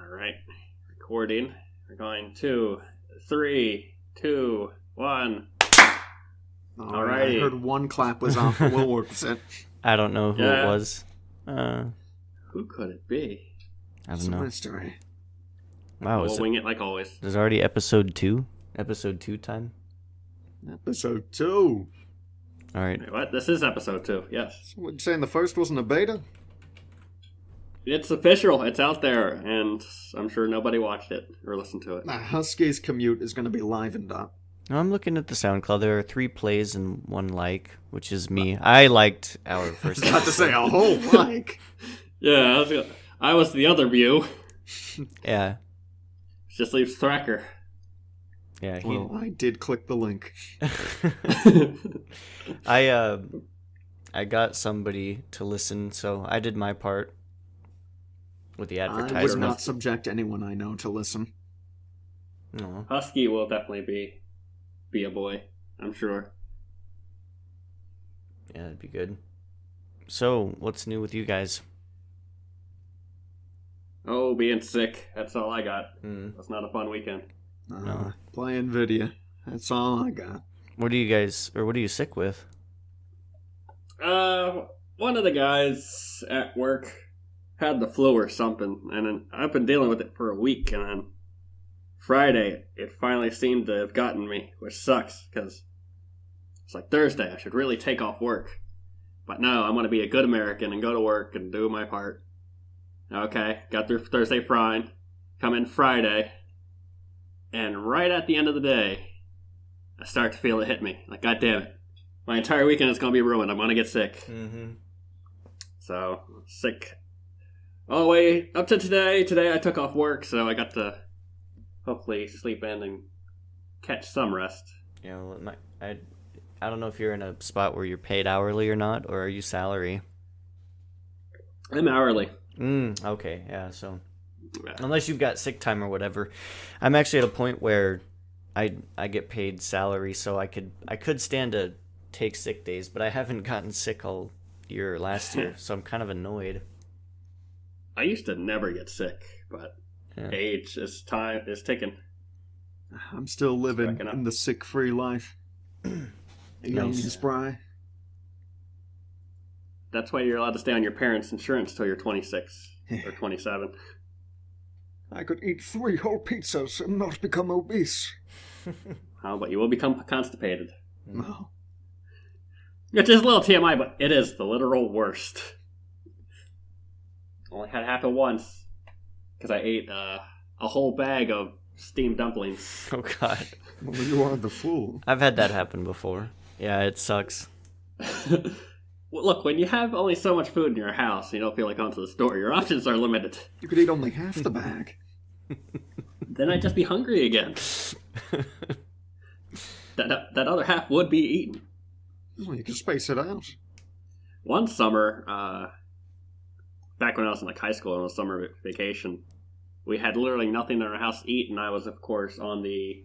All right. Recording. We're going 2, 3, 2, 1. All right. I heard one clap was off, but we'll work with it. I don't know who it was. Who could it be? I don't know. Mystery. Wow, We'll wing it like always. There's already episode 2? Episode 2 time? Episode 2. All right. Wait, what? This is episode 2, yes. So what, you saying the first wasn't a beta? It's official. It's out there, and I'm sure nobody watched it or listened to it. Husky's commute is going to be livened up. No, I'm looking at the SoundCloud. There are 3 plays and 1 like, which is me. I liked our first episode. Got to say a whole like. Yeah, I was the other view. Yeah. Just leaves Thracker. Yeah. Well, I did click the link. I got somebody to listen, so I did my part with the advertisement. I would not subject anyone I know to listen. No. Husky will definitely be a boy, I'm sure. Yeah, that'd be good. So, what's new with you guys? Oh, being sick. That's all I got. That's not a fun weekend. No. Playing video. That's all I got. What are you sick with? One of the guys at work had the flu or something, and then I've been dealing with it for a week, and then Friday, it finally seemed to have gotten me, which sucks, because it's like Thursday, I should really take off work. But no, I'm going to be a good American and go to work and do my part. Okay, got through Thursday fine, come in Friday, and right at the end of the day, I start to feel it hit me. Like, God damn it. My entire weekend is going to be ruined. I'm going to get sick. Mm-hmm. So, sick all the way up to today. Today I took off work, so I got to hopefully sleep in and catch some rest. Yeah, well, I don't know if you're in a spot where you're paid hourly or not, or are you salary? I'm hourly. Okay, yeah, so unless you've got sick time or whatever. I'm actually at a point where I get paid salary, so I could stand to take sick days, but I haven't gotten sick all year last year, so I'm kind of annoyed. I used to never get sick, but age is ticking. I'm still living in the sick-free life. Young and spry. That's why you're allowed to stay on your parents' insurance till you're 26 or 27. I could eat 3 whole pizzas and not become obese. Oh, but you will become constipated. No. It's just a little TMI, but it is the literal worst. Only had it happen once, because I ate a whole bag of steamed dumplings. Oh, God. Well, you are the fool. I've had that happen before. Yeah, it sucks. Well, look, when you have only so much food in your house and you don't feel like going to the store, your options are limited. You could eat only half the bag. Then I'd just be hungry again. That other half would be eaten. Well, you can space it out. One summer, back when I was in like high school on a summer vacation, we had literally nothing in our house to eat, and I was, of course, on the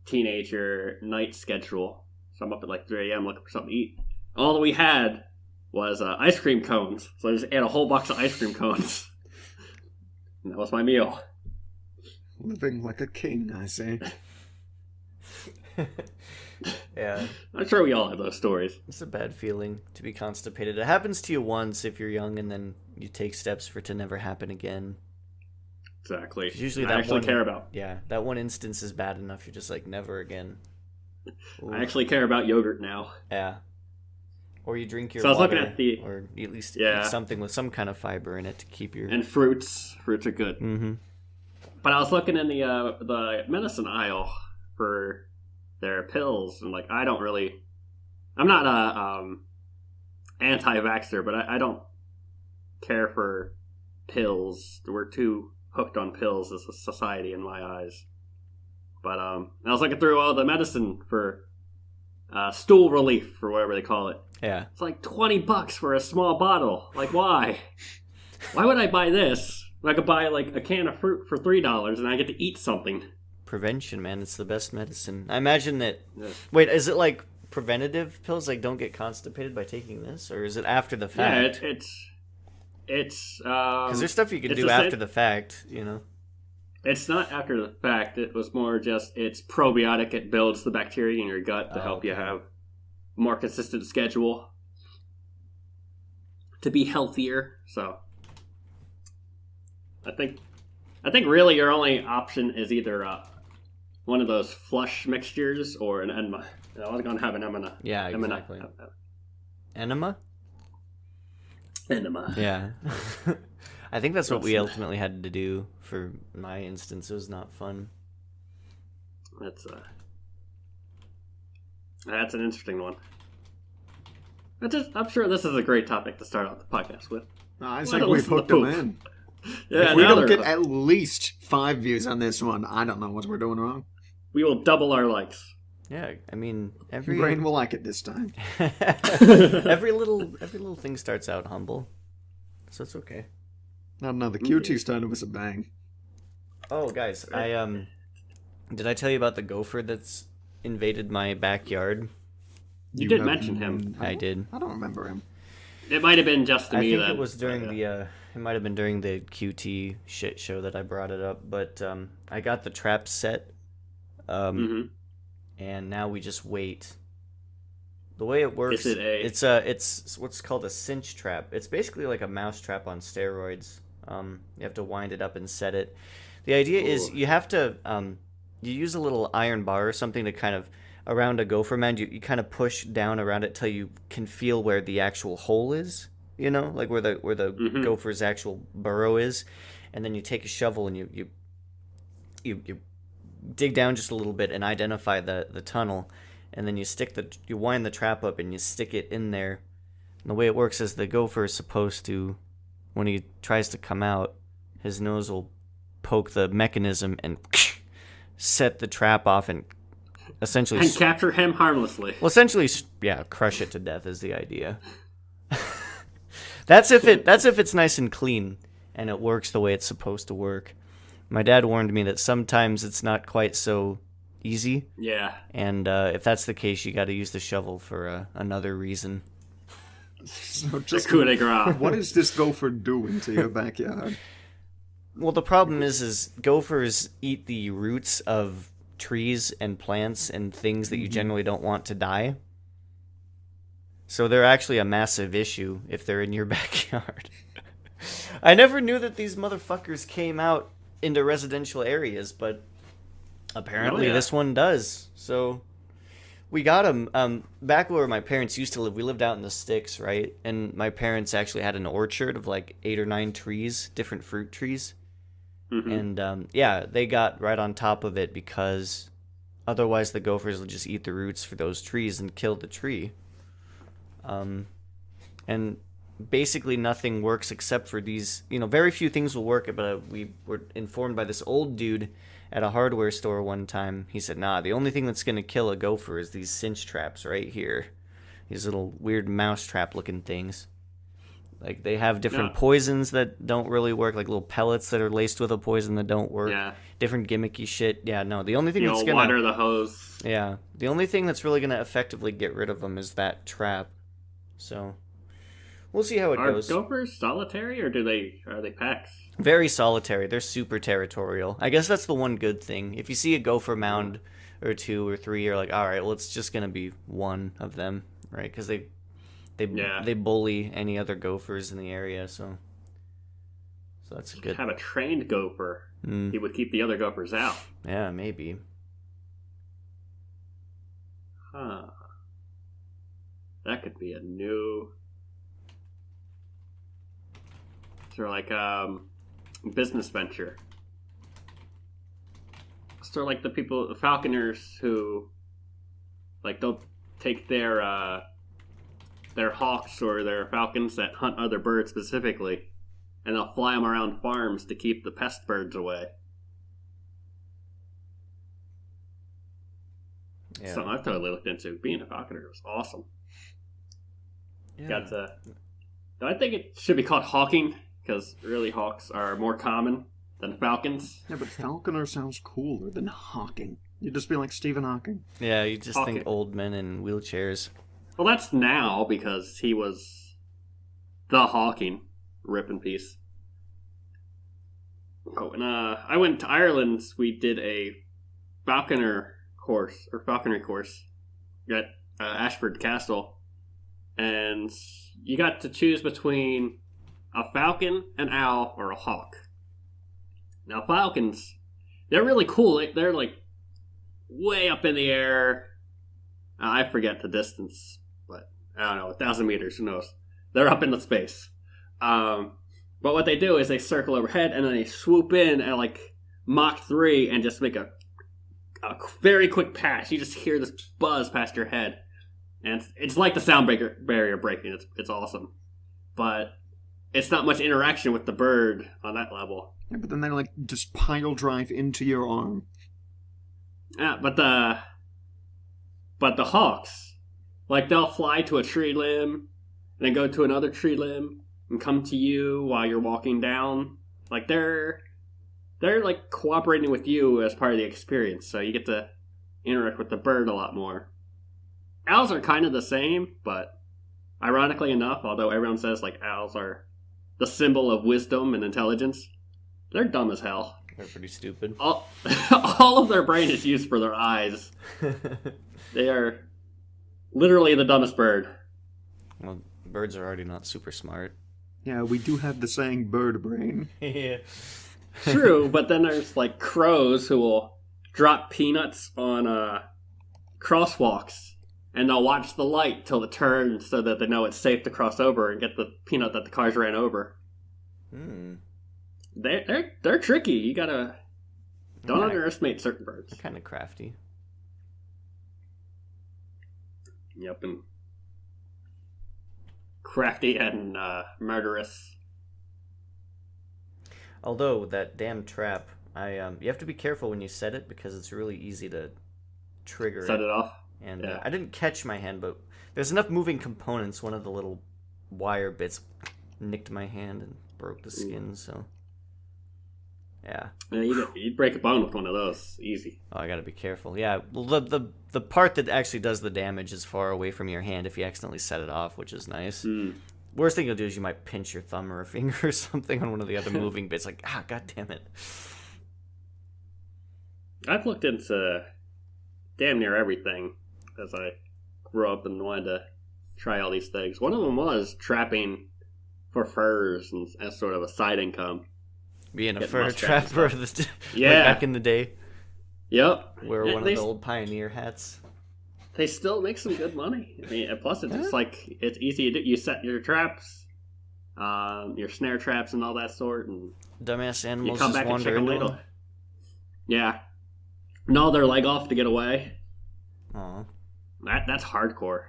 teenager night schedule. So I'm up at like 3 a.m. looking for something to eat. All that we had was ice cream cones. So I just ate a whole box of ice cream cones. And that was my meal. Living like a king, I say. Yeah. I'm sure we all have those stories. It's a bad feeling to be constipated. It happens to you once if you're young, and then you take steps for it to never happen again. Exactly. Usually I actually care about. Yeah, that one instance is bad enough. You're just like, never again. Ooh. I actually care about yogurt now. Yeah. Or you drink your so I was water, looking at the, or at least eat something with some kind of fiber in it to keep your... And fruits. Fruits are good. Mm-hmm. But I was looking in the medicine aisle for their pills, and like I'm not a anti-vaxxer, but I don't care for pills. We're too hooked on pills as a society in my eyes. But I was looking through all the medicine for stool relief, or whatever they call it. Yeah. It's like $20 for a small bottle. Like, why? Why would I buy this? I could buy like a can of fruit for $3 and I get to eat something. Prevention, man. It's the best medicine. I imagine that... Yeah. Wait, is it like preventative pills? Like, don't get constipated by taking this? Or is it after the fact? Yeah, it's... Because there's stuff you can do after the fact, you know? It's not after the fact. It was more just it's probiotic. It builds the bacteria in your gut to help you have a more consistent schedule to be healthier. So I think really your only option is either one of those flush mixtures or an enema. I was going to have an enema. Yeah, exactly. Enema? Enema. Yeah. I think that's what we ultimately had to do for my instance. It was not fun. That's an interesting one. I'm sure this is a great topic to start off the podcast with. I think we've hooked them in. Yeah, if we don't get at least 5 views on this one, I don't know what we're doing wrong. We will double our likes. Yeah, I mean, every brain will like it this time. every little thing starts out humble, so it's okay. No, the QT started with a bang. Oh, guys, did I tell you about the gopher that's invaded my backyard? You did mention him. I did. I don't remember him. It might have been just to me. I think it was during the. It might have been during the QT shit show that I brought it up, but I got the trap set, and now we just wait. The way it works, it's what's called a cinch trap. It's basically like a mouse trap on steroids. You have to wind it up and set it. The idea is you have to you use a little iron bar or something to kind of around a gopher mound. You kind of push down around it till you can feel where the actual hole is. You know, like where the gopher's actual burrow is, and then you take a shovel and you dig down just a little bit and identify the tunnel, and then you wind the trap up and you stick it in there. And the way it works is the gopher is supposed to, when he tries to come out, his nose will poke the mechanism and set the trap off and essentially and capture him harmlessly. Well, essentially, yeah, crush it to death is the idea. That's if it's nice and clean and it works the way it's supposed to work. My dad warned me that sometimes it's not quite so easy. Yeah. And if that's the case, you got to use the shovel for another reason. So just coup de grace. What is this gopher doing to your backyard? Well, the problem is gophers eat the roots of trees and plants and things that you generally don't want to die. So they're actually a massive issue if they're in your backyard. I never knew that these motherfuckers came out into residential areas, but apparently this one does. So we got them back where my parents used to live. We lived out in the sticks, right? And my parents actually had an orchard of like 8 or 9 trees, different fruit trees. And they got right on top of it because otherwise the gophers will just eat the roots for those trees and kill the tree. And basically nothing works except for these, very few things will work, but we were informed by this old dude at a hardware store one time. He said, the only thing that's going to kill a gopher is these cinch traps right here. These little weird mouse trap looking things. Like, they have different poisons that don't really work, like little pellets that are laced with a poison that don't work. Yeah. Different gimmicky shit. Yeah, no, the only thing that's going to... water the hose. Yeah, the only thing that's really going to effectively get rid of them is that trap. So, we'll see how it goes. Are gophers solitary, or are they packs? Very solitary. They're super territorial. I guess that's the one good thing. If you see a gopher mound or 2 or 3, you're like, all right, well, it's just going to be one of them, right? Because they bully any other gophers in the area, so that's a good... Have a trained gopher. He would keep the other gophers out. Yeah, maybe. Huh. That could be a new... sort of like business venture. Sort of like the falconers who, like, they'll take their hawks or their falcons that hunt other birds specifically, and they'll fly them around farms to keep the pest birds away. Yeah. Something I've totally looked into. Being a falconer was awesome. Yeah. I think it should be called hawking, because really hawks are more common than falcons. Yeah, but falconer sounds cooler than hawking. You'd just be like Stephen Hawking. Yeah, you just think old men in wheelchairs. Well, that's now because he was the Hawking. Rip in peace. Oh, and I went to Ireland. We did a falconry course at Ashford Castle, and you got to choose between a falcon, an owl, or a hawk. Now, falcons, they're really cool. They're like way up in the air. I forget the distance, but I don't know, 1,000 meters, who knows? They're up in the space. But what they do is they circle overhead and then they swoop in at like Mach 3 and just make a very quick pass. You just hear this buzz past your head. And it's like the sound barrier breaking. It's awesome. But it's not much interaction with the bird on that level. Yeah, but then they like just pile drive into your arm. Yeah, but the hawks, like they'll fly to a tree limb and then go to another tree limb and come to you while you're walking down. Like they're like cooperating with you as part of the experience, so you get to interact with the bird a lot more. Owls are kind of the same, but ironically enough, although everyone says like owls are the symbol of wisdom and intelligence, they're dumb as hell. They're pretty stupid. All of their brain is used for their eyes. They are literally the dumbest bird. Well, birds are already not super smart. Yeah, we do have the saying bird brain. Yeah. True, but then there's like crows who will drop peanuts on crosswalks, and they'll watch the light till it turns so that they know it's safe to cross over and get the peanut that the cars ran over. They're tricky. You gotta don't underestimate certain birds. They're kind of crafty. Yep, and crafty and murderous. Although that damn trap, you have to be careful when you set it because it's really easy to trigger Set it off. And yeah. I didn't catch my hand, but there's enough moving components. One of the little wire bits nicked my hand and broke the skin. So yeah, you'd break a bone with one of those easy. Oh, I gotta be careful. Yeah, well, the part that actually does the damage is far away from your hand if you accidentally set it off, which is nice. Worst thing you'll do is you might pinch your thumb or a finger or something on one of the other moving bits. Like, god damn it. I've looked into damn near everything as I grew up and wanted to try all these things. One of them was trapping for furs and as sort of a side income. Being a fur trapper yeah. Like back in the day. Yep. Wear one of the old pioneer hats. They still make some good money. I mean, plus it's just like it's easy to do. You set your traps, your snare traps and all that sort, and dumbass animals you come just back wander and into them. Yeah. Gnaw their leg off to get away. Aw. That's hardcore.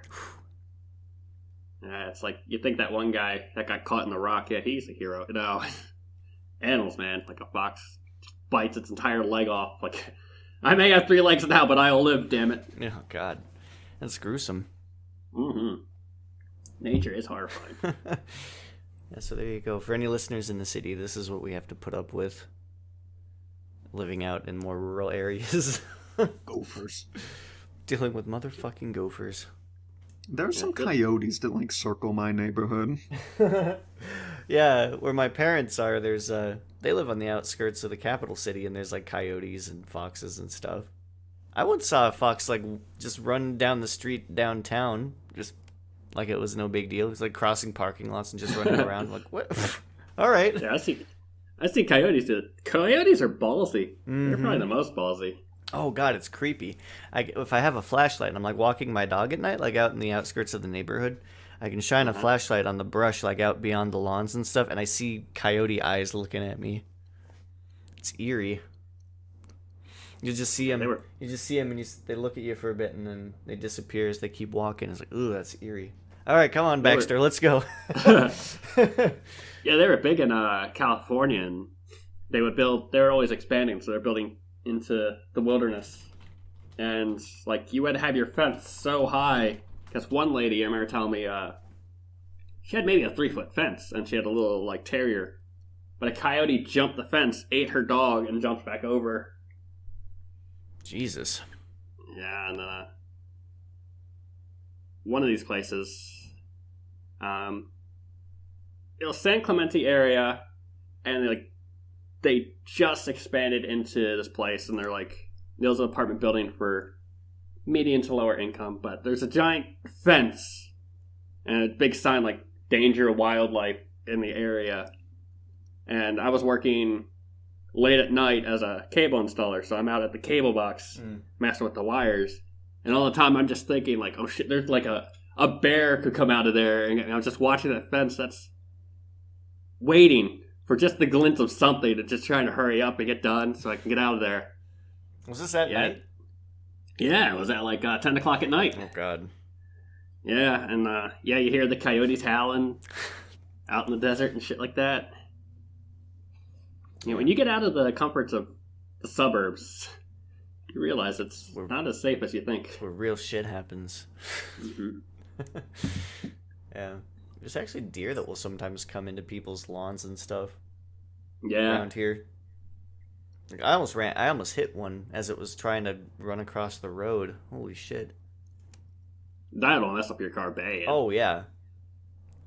Yeah, it's like you think that one guy that got caught in the rock. Yeah, he's a hero. No, animals, man. Like a fox bites its entire leg off. Like I may have 3 legs now, but I'll live. Damn it. Oh God. That's gruesome. Nature is horrifying. Yeah, so there you go. For any listeners in the city, this is what we have to put up with. Living out in more rural areas. Gophers. Dealing with motherfucking gophers. There's some coyotes that like circle my neighborhood. Yeah, where my parents are, there's they live on the outskirts of the capital city, and there's like coyotes and foxes and stuff. I once saw a fox like just run down the street downtown, just like it was no big deal. It was like crossing parking lots and just running around. Like what? All right. Yeah, I see coyotes do it. Coyotes are ballsy. They're probably the most ballsy. Oh God, it's creepy. If I have a flashlight and I'm like walking my dog at night, like out in the outskirts of the neighborhood, I can shine a flashlight on the brush, like out beyond the lawns and stuff, and I see coyote eyes looking at me. It's eerie. You just see them. You just see them, and they look at you for a bit, and then they disappear as they keep walking. It's like, ooh, that's eerie. All right, come on, Baxter, let's go. Yeah, they were big in California, and they were always expanding, so they're building into the wilderness. And, like, you had to have your fence so high, because one lady, I remember telling me, she had maybe a 3-foot fence, and she had a little, like, terrier. But a coyote jumped the fence, ate her dog, and jumped back over. Jesus. Yeah, and one of these places, it was San Clemente area, and they just expanded into this place, and they're like, there's an apartment building for medium to lower income, but there's a giant fence and a big sign like danger wildlife in the area. And I was working late at night as a cable installer, so I'm out at the cable box messing with the wires, and all the time I'm just thinking like, oh shit, there's like a bear could come out of there, and I'm just watching that fence that's waiting for just the glint of something, to just trying to hurry up and get done so I can get out of there. Was this at night? Yeah, it was at like 10 o'clock at night. Oh, God. Yeah, and you hear the coyotes howling out in the desert and shit like that. You know, when you get out of the comforts of the suburbs, you realize it's not as safe as you think. Where real shit happens. Mm-hmm. Yeah. There's actually deer that will sometimes come into people's lawns and stuff. Yeah. Around here. Like, I almost hit one as it was trying to run across the road. Holy shit. That'll mess up your car bad. Oh, yeah.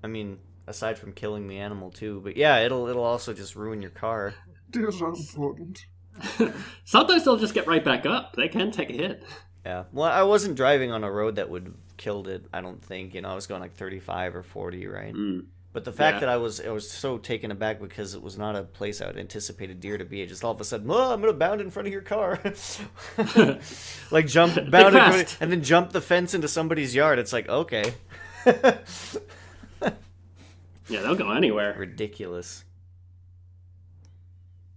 I mean, aside from killing the animal, too. But yeah, it'll also just ruin your car. Deers are important. Sometimes they'll just get right back up. They can take a hit. Yeah. Well, I wasn't driving on a road that would have killed it, I don't think. You know, I was going like 35 or 40, right? But the fact that I was so taken aback because it was not a place I would anticipated deer to be. It just all of a sudden, oh, I'm going to bound in front of your car. Like bound and then jump the fence into somebody's yard. It's like, okay. Yeah, they'll go anywhere. Ridiculous.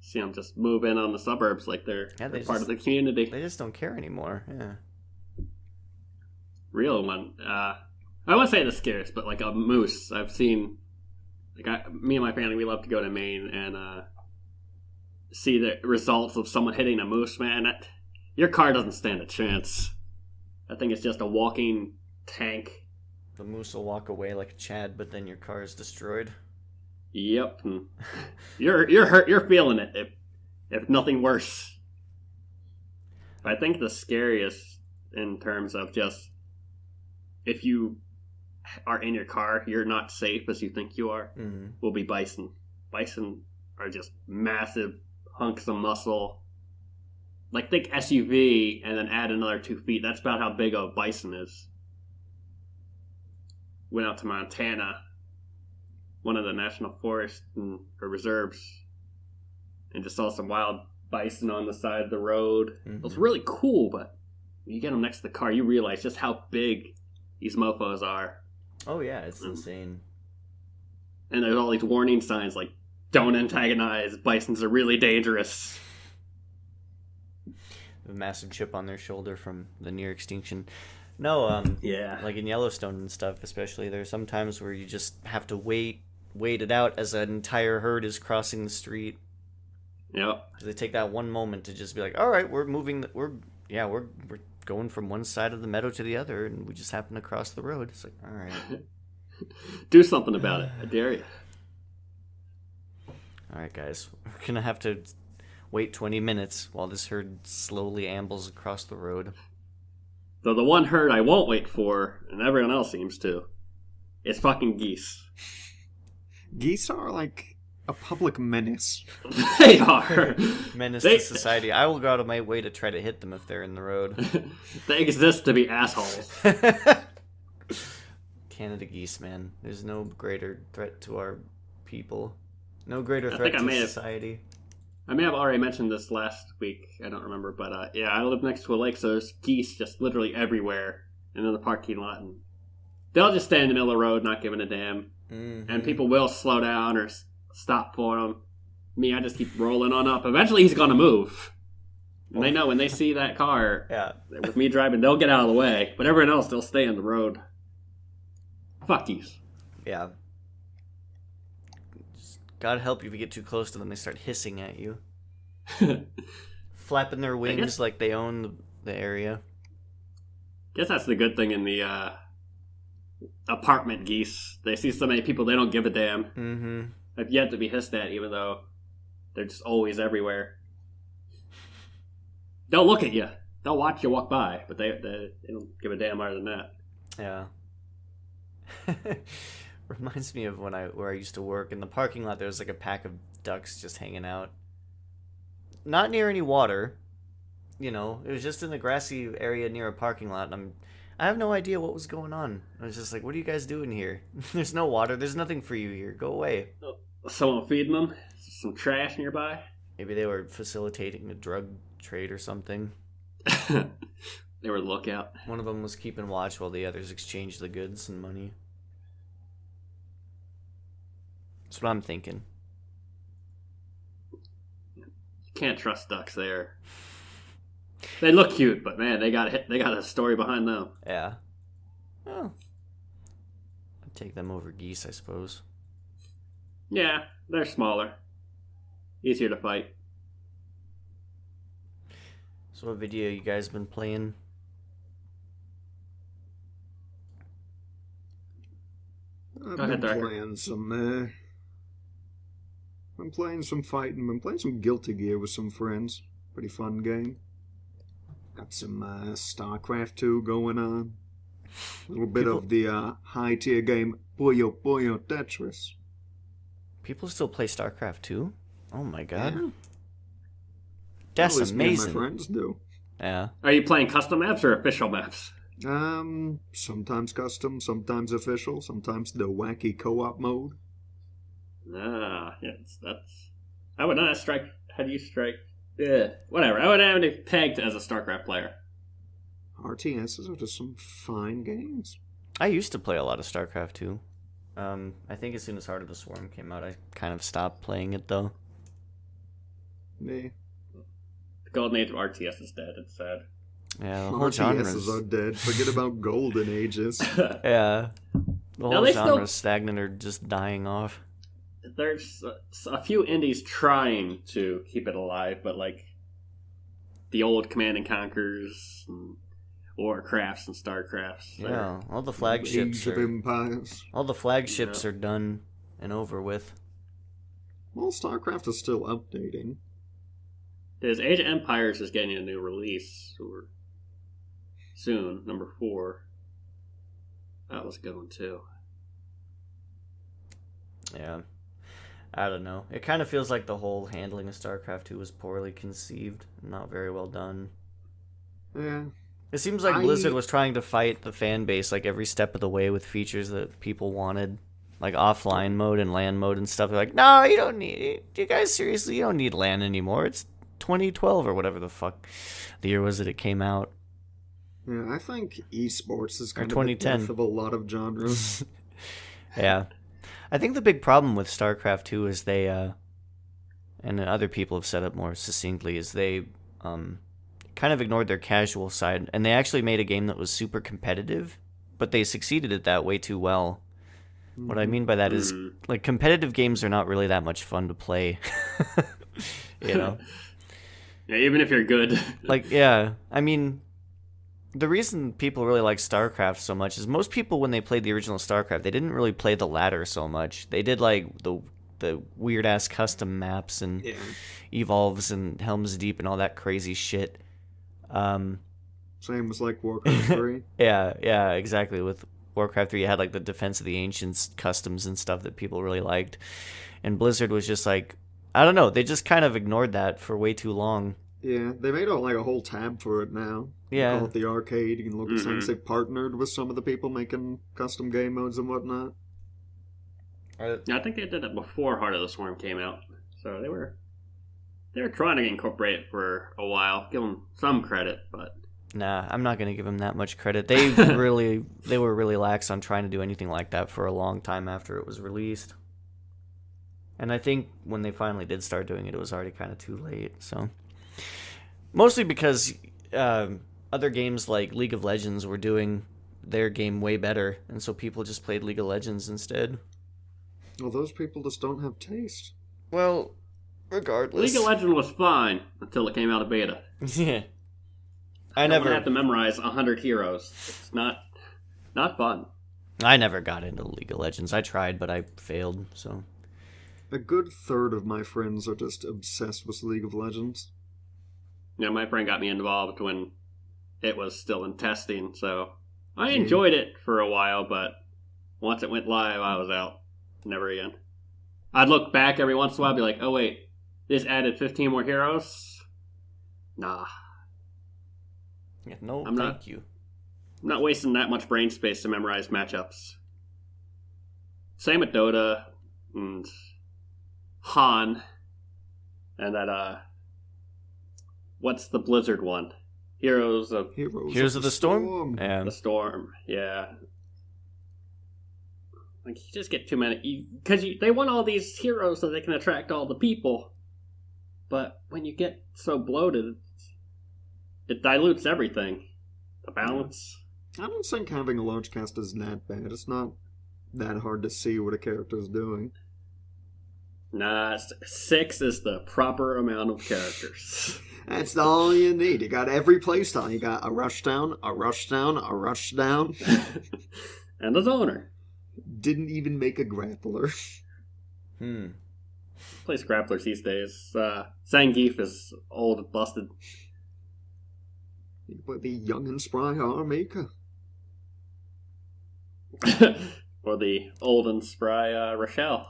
See them just move in on the suburbs like they're part of the community. They just don't care anymore. Yeah. Real one. I wouldn't say the scariest, but like a moose. I've seen. Me and my family, we love to go to Maine and see the results of someone hitting a moose. Man, your car doesn't stand a chance. I think it's just a walking tank. The moose will walk away like a Chad, but then your car is destroyed. Yep. You're hurt. You're feeling it. If nothing worse. I think the scariest in terms of just if you are in your car, you're not safe as you think you are. Will be bison. Bison are just massive hunks of muscle. Like think SUV and then add another 2 feet. That's about how big a bison is. Went out to Montana, one of the national forests or reserves, and just saw some wild bison on the side of the road. It was really cool, but when you get them next to the car, you realize just how big these mofos are. Oh yeah, it's insane. And there's all these warning signs like, don't antagonize, bisons are really dangerous. A massive chip on their shoulder from the near extinction. No, yeah. Like in Yellowstone and stuff, especially, there's some times where you just have to wait it out as an entire herd is crossing the street. Yep. They take that one moment to just be like, all right, we're moving, we're going from one side of the meadow to the other, and we just happen to cross the road. It's like, all right. Do something about it. I dare you. All right, guys. We're going to have to wait 20 minutes while this herd slowly ambles across the road. Though the one herd I won't wait for, and everyone else seems to, is fucking geese. Geese are like a public menace. They are. Menace to society. I will go out of my way to try to hit them if they're in the road. They exist to be assholes. Canada geese, man. There's no greater threat to our people. No greater threat to society. I may have already mentioned this last week. I don't remember. But yeah, I live next to a lake, so there's geese just literally everywhere and in the parking lot. And they'll just stand in the middle of the road, not giving a damn. And people will slow down or stop for them. Me, I just keep rolling on up. Eventually, he's going to move. And they know when they see that car with me driving, they'll get out of the way. But everyone else, they'll stay on the road. Fuck geese. Yeah. God help you if you get too close to them, they start hissing at you. Flapping their wings like they own the area. Guess that's the good thing in the apartment geese. They see so many people, they don't give a damn. I've yet to be hissed at, even though they're just always everywhere. They'll look at you. They'll watch you walk by, but they don't give a damn other than that. Yeah. Reminds me of where I used to work. In the parking lot, there was like a pack of ducks just hanging out. not near any water. You know, it was just in the grassy area near a parking lot. And I have no idea what was going on. I was just like, what are you guys doing here? There's no water. There's nothing for you here. Go away. Someone feeding them? Some trash nearby? Maybe they were facilitating a drug trade or something. They were lookout. One of them was keeping watch while the others exchanged the goods and money. That's what I'm thinking. You can't trust ducks there. They look cute, but man, they got a story behind them. Yeah. Well, I'd take them over geese, I suppose. Yeah, they're smaller. Easier to fight. So what video you guys been playing? I've been playing some, I'm playing some fighting. I'm playing some Guilty Gear with some friends. Pretty fun game. Got some StarCraft 2 going on. A little bit of the high-tier game Puyo Puyo Tetris. People still play StarCraft 2? Oh my god. Yeah. That's at least me and amazing. my friends do. Yeah. Are you playing custom maps or official maps? Sometimes custom, sometimes official, sometimes the wacky co-op mode. Yes, that's... I would not strike... How do you strike? Yeah, whatever. I would have it pegged as a StarCraft player. RTSs are just some fine games. I used to play a lot of StarCraft 2. I think as soon as Heart of the Swarm came out, I kind of stopped playing it, though. Yeah. The golden age of RTS is dead. It's sad. Yeah, the whole genre RTSs are dead. Forget about golden ages. Yeah. The whole they genre still... is stagnant or just dying off. There's a few indies trying to keep it alive, but like the old Command and Conquers, and Warcrafts and Starcrafts. Yeah, all the flagships Age of Empires. All the flagships are done and over with. Well, StarCraft is still updating. There's Age of Empires is getting a new release or soon, number 4. That was a good one too. Yeah. I don't know. It kind of feels like the whole handling of StarCraft 2 was poorly conceived, not very well done. Yeah. It seems like Blizzard was trying to fight the fan base like every step of the way with features that people wanted, like offline mode and LAN mode and stuff. They're like, no, you don't need it. You guys, seriously, you don't need LAN anymore. It's 2012 or whatever the fuck the year was that it came out. Yeah, I think esports is kind Or of the 2010. death of a lot of genres. Yeah. I think the big problem with StarCraft 2 is they, and other people have said it more succinctly, is they kind of ignored their casual side, and they actually made a game that was super competitive, but they succeeded at that way too well. What I mean by that is, like, competitive games are not really that much fun to play. You know? Yeah, even if you're good. Like, yeah, I mean, the reason people really like StarCraft so much is most people, when they played the original StarCraft, they didn't really play the ladder so much. They did, like, the weird-ass custom maps and Evolves and Helm's Deep and all that crazy shit. Same as, like, Warcraft 3. Yeah, exactly. With Warcraft 3, you had, like, the Defense of the Ancients customs and stuff that people really liked. And Blizzard was just like, I don't know, they just kind of ignored that for way too long. Yeah, they made like a whole tab for it now. Yeah. You call it the arcade. You can look at things. They partnered with some of the people making custom game modes and whatnot. Yeah, I think they did it before Heart of the Swarm came out. So they were trying to incorporate it for a while. Give them some credit, but... Nah, I'm not going to give them that much credit. They were really lax on trying to do anything like that for a long time after it was released. And I think when they finally did start doing it, it was already kind of too late, so... Mostly because other games like League of Legends were doing their game way better, and so people just played League of Legends instead. Well, those people just don't have taste. Well, regardless. League of Legends was fine until it came out of beta. Yeah. I never have to memorize 100 heroes. It's not fun. I never got into League of Legends. I tried, but I failed, so... A good third of my friends are just obsessed with League of Legends. Yeah, my friend got me involved when it was still in testing, so I enjoyed it for a while, but once it went live, I was out. Never again. I'd look back every once in a while and be like, oh wait, this added 15 more heroes? Nah. Yeah, no, I'm thank you. I'm not wasting that much brain space to memorize matchups. Same with Dota and Han and that what's the Blizzard one? Heroes of the Storm? Yeah. The Storm, yeah. Like, you just get too many... Because they want all these heroes so they can attract all the people. But when you get so bloated, it dilutes everything. The balance. I don't think having a large cast is that bad. It's not that hard to see what a character's doing. Nah, 6 is the proper amount of characters. That's all you need. You got every playstyle. You got a rushdown, a rushdown, a rushdown. And a zoner. Didn't even make a grappler. Plays grapplers these days. Zangief is old and busted. You play the young and spry Armika. Or the old and spry Rochelle.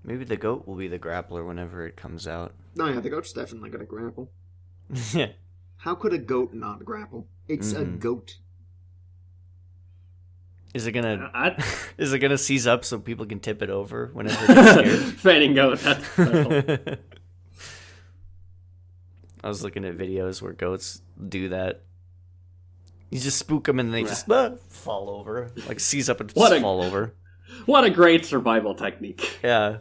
Maybe the goat will be the grappler whenever it comes out. No, yeah, the goat's definitely gonna grapple. Yeah. How could a goat not grapple? It's a goat. Is it gonna seize up so people can tip it over whenever it gets scared? Fanning goat. That's special. I was looking at videos where goats do that. You just spook them and they just fall over, like seize up and fall over. What a great survival technique. Yeah,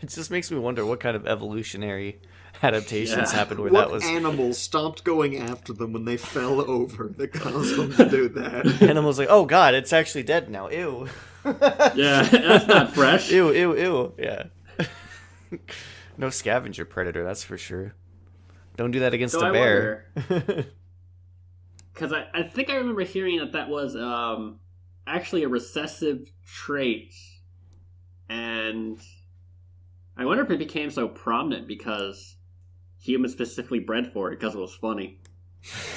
it just makes me wonder what kind of evolutionary adaptations happened where what that was. Animals stopped going after them when they fell over that caused them to do that. Animals like, oh god, it's actually dead now. Ew. Yeah, that's not fresh. Ew, ew, ew. Yeah. No scavenger predator, that's for sure. Don't do that against a bear. Because I think I remember hearing that was actually a recessive trait. And I wonder if it became so prominent because humans specifically bred for it because it was funny.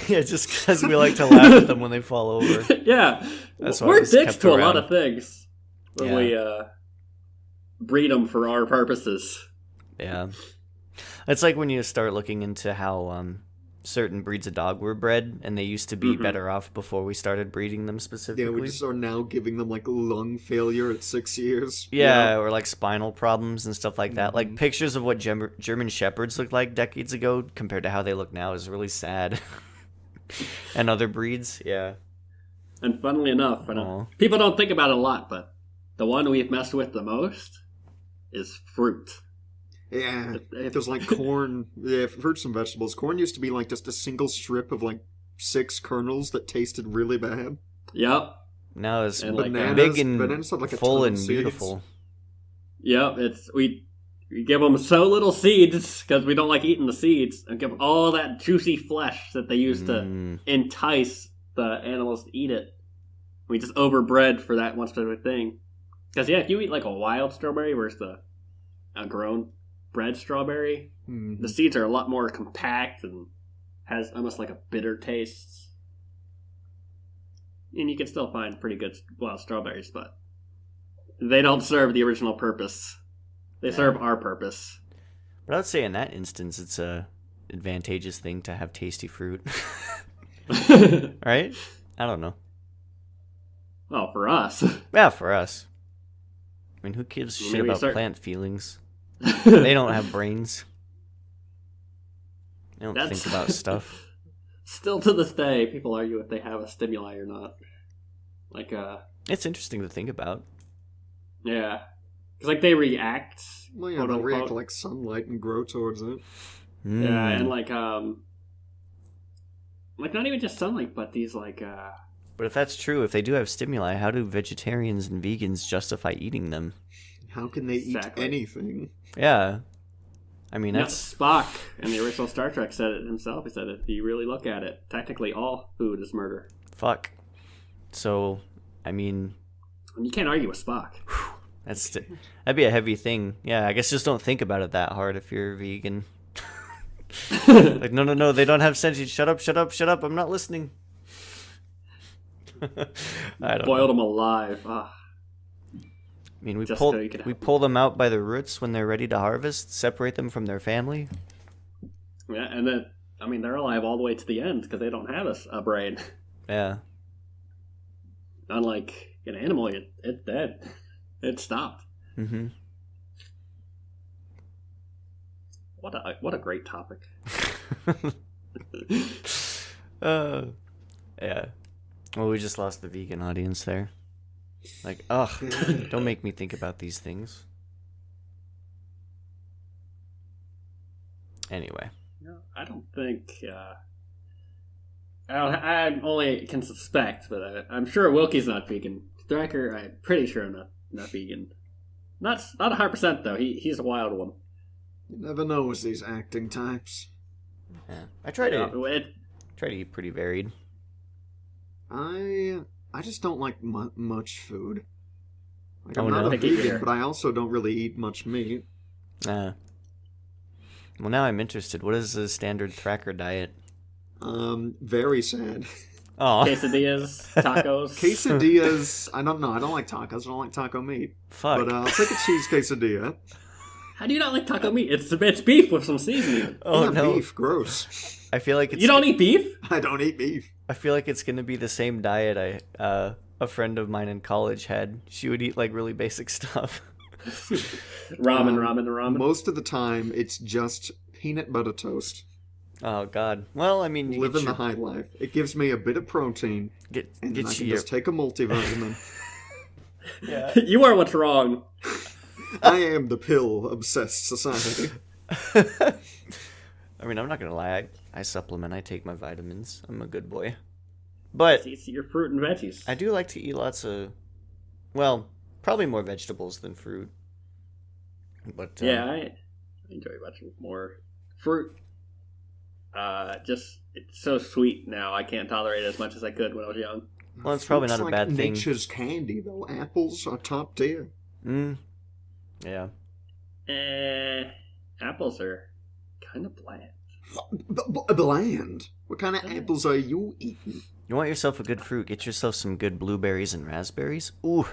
Yeah, just because we like to laugh at them when they fall over. Yeah. We're dicks to a lot of things when we breed them for our purposes. Yeah. It's like when you start looking into how certain breeds of dog were bred, and they used to be better off before we started breeding them specifically. Yeah, we just are now giving them, like, lung failure at 6 years. Yeah, or, like, spinal problems and stuff like that. Like, pictures of what German Shepherds looked like decades ago compared to how they look now is really sad. And other breeds, yeah. And funnily enough, people don't think about it a lot, but the one we've messed with the most is fruit. Yeah, there's like corn, fruits and vegetables. Corn used to be like just a single strip of like 6 kernels that tasted really bad. Yep. Now it's big and full and beautiful. Yep, we give them so little seeds because we don't like eating the seeds, and give them all that juicy flesh that they use to entice the animals to eat it. We just overbred for that one specific thing. Because if you eat like a wild strawberry versus a grown bred strawberry, the seeds are a lot more compact and has almost like a bitter taste. And you can still find pretty good wild strawberries, but they don't serve the original purpose. They serve our purpose. But I would say in that instance, it's a advantageous thing to have tasty fruit. Right? I don't know. Well, for us. Yeah, for us. I mean, who gives a shit about plant feelings? They don't have brains. They don't think about stuff. Still to this day, people argue if they have a stimuli or not. Like, it's interesting to think about. Yeah. Because, like, they react. Well, yeah, they'll react to, like, sunlight and grow towards it. Yeah, and, like, not even just sunlight, but these, like, But if that's true, if they do have stimuli, how do vegetarians and vegans justify eating them? How can they eat anything? Yeah. I mean, that's... Spock in the original Star Trek said it himself. He said, if you really look at it, technically all food is murder. Fuck. So, I mean... And you can't argue with Spock. That'd be a heavy thing. Yeah, I guess just don't think about it that hard if you're vegan. Like, no, they don't have sentience. Shut up, I'm not listening. I don't Boiled them alive. I mean, we pull them out by the roots when they're ready to harvest, separate them from their family. Yeah, and then they're alive all the way to the end because they don't have a brain. Yeah. Unlike an animal, it's dead. It stopped. Mm-hmm. What a great topic. Yeah. Well, we just lost the vegan audience there. Like, ugh, don't make me think about these things. Anyway. No, I don't think. I only can suspect, but I'm sure Wilkie's not vegan. Thracker, I'm pretty sure not vegan. Not 100% though. He's a wild one. You never know with these acting types. Yeah. I try to eat pretty varied. I just don't like much food. Like, I'm no. not a vegan, but I also don't really eat much meat. Well, now I'm interested. What is the standard Thracker diet? Very sad. Oh. Quesadillas, tacos. Quesadillas, I don't know. I don't like tacos. I don't like taco meat. Fuck. But I'll take a cheese quesadilla. How do you not like taco meat? It's beef with some seasoning. Oh, no. Beef, gross. I feel like it's... You don't eat beef? I don't eat beef. I feel like it's going to be the same diet a friend of mine in college had. She would eat, like, really basic stuff. Ramen. Most of the time, it's just peanut butter toast. Oh, God. Well, I mean... Living the high life. It gives me a bit of protein. And then I can just take a multivitamin. Yeah. You are what's wrong. I am the pill-obsessed society. I mean, I'm not going to lie. I supplement. I take my vitamins. I'm a good boy. But... It's your fruit and veggies. I do like to eat lots of... Well, probably more vegetables than fruit. But yeah, I enjoy much more fruit. Just it's so sweet now. I can't tolerate it as much as I could when I was young. Well, it's probably not a bad thing. Nature's candy, though. Apples are top tier. Yeah. Apples are kind of bland. Bland? What kind of apples are you eating? You want yourself a good fruit? Get yourself some good blueberries and raspberries. Ooh,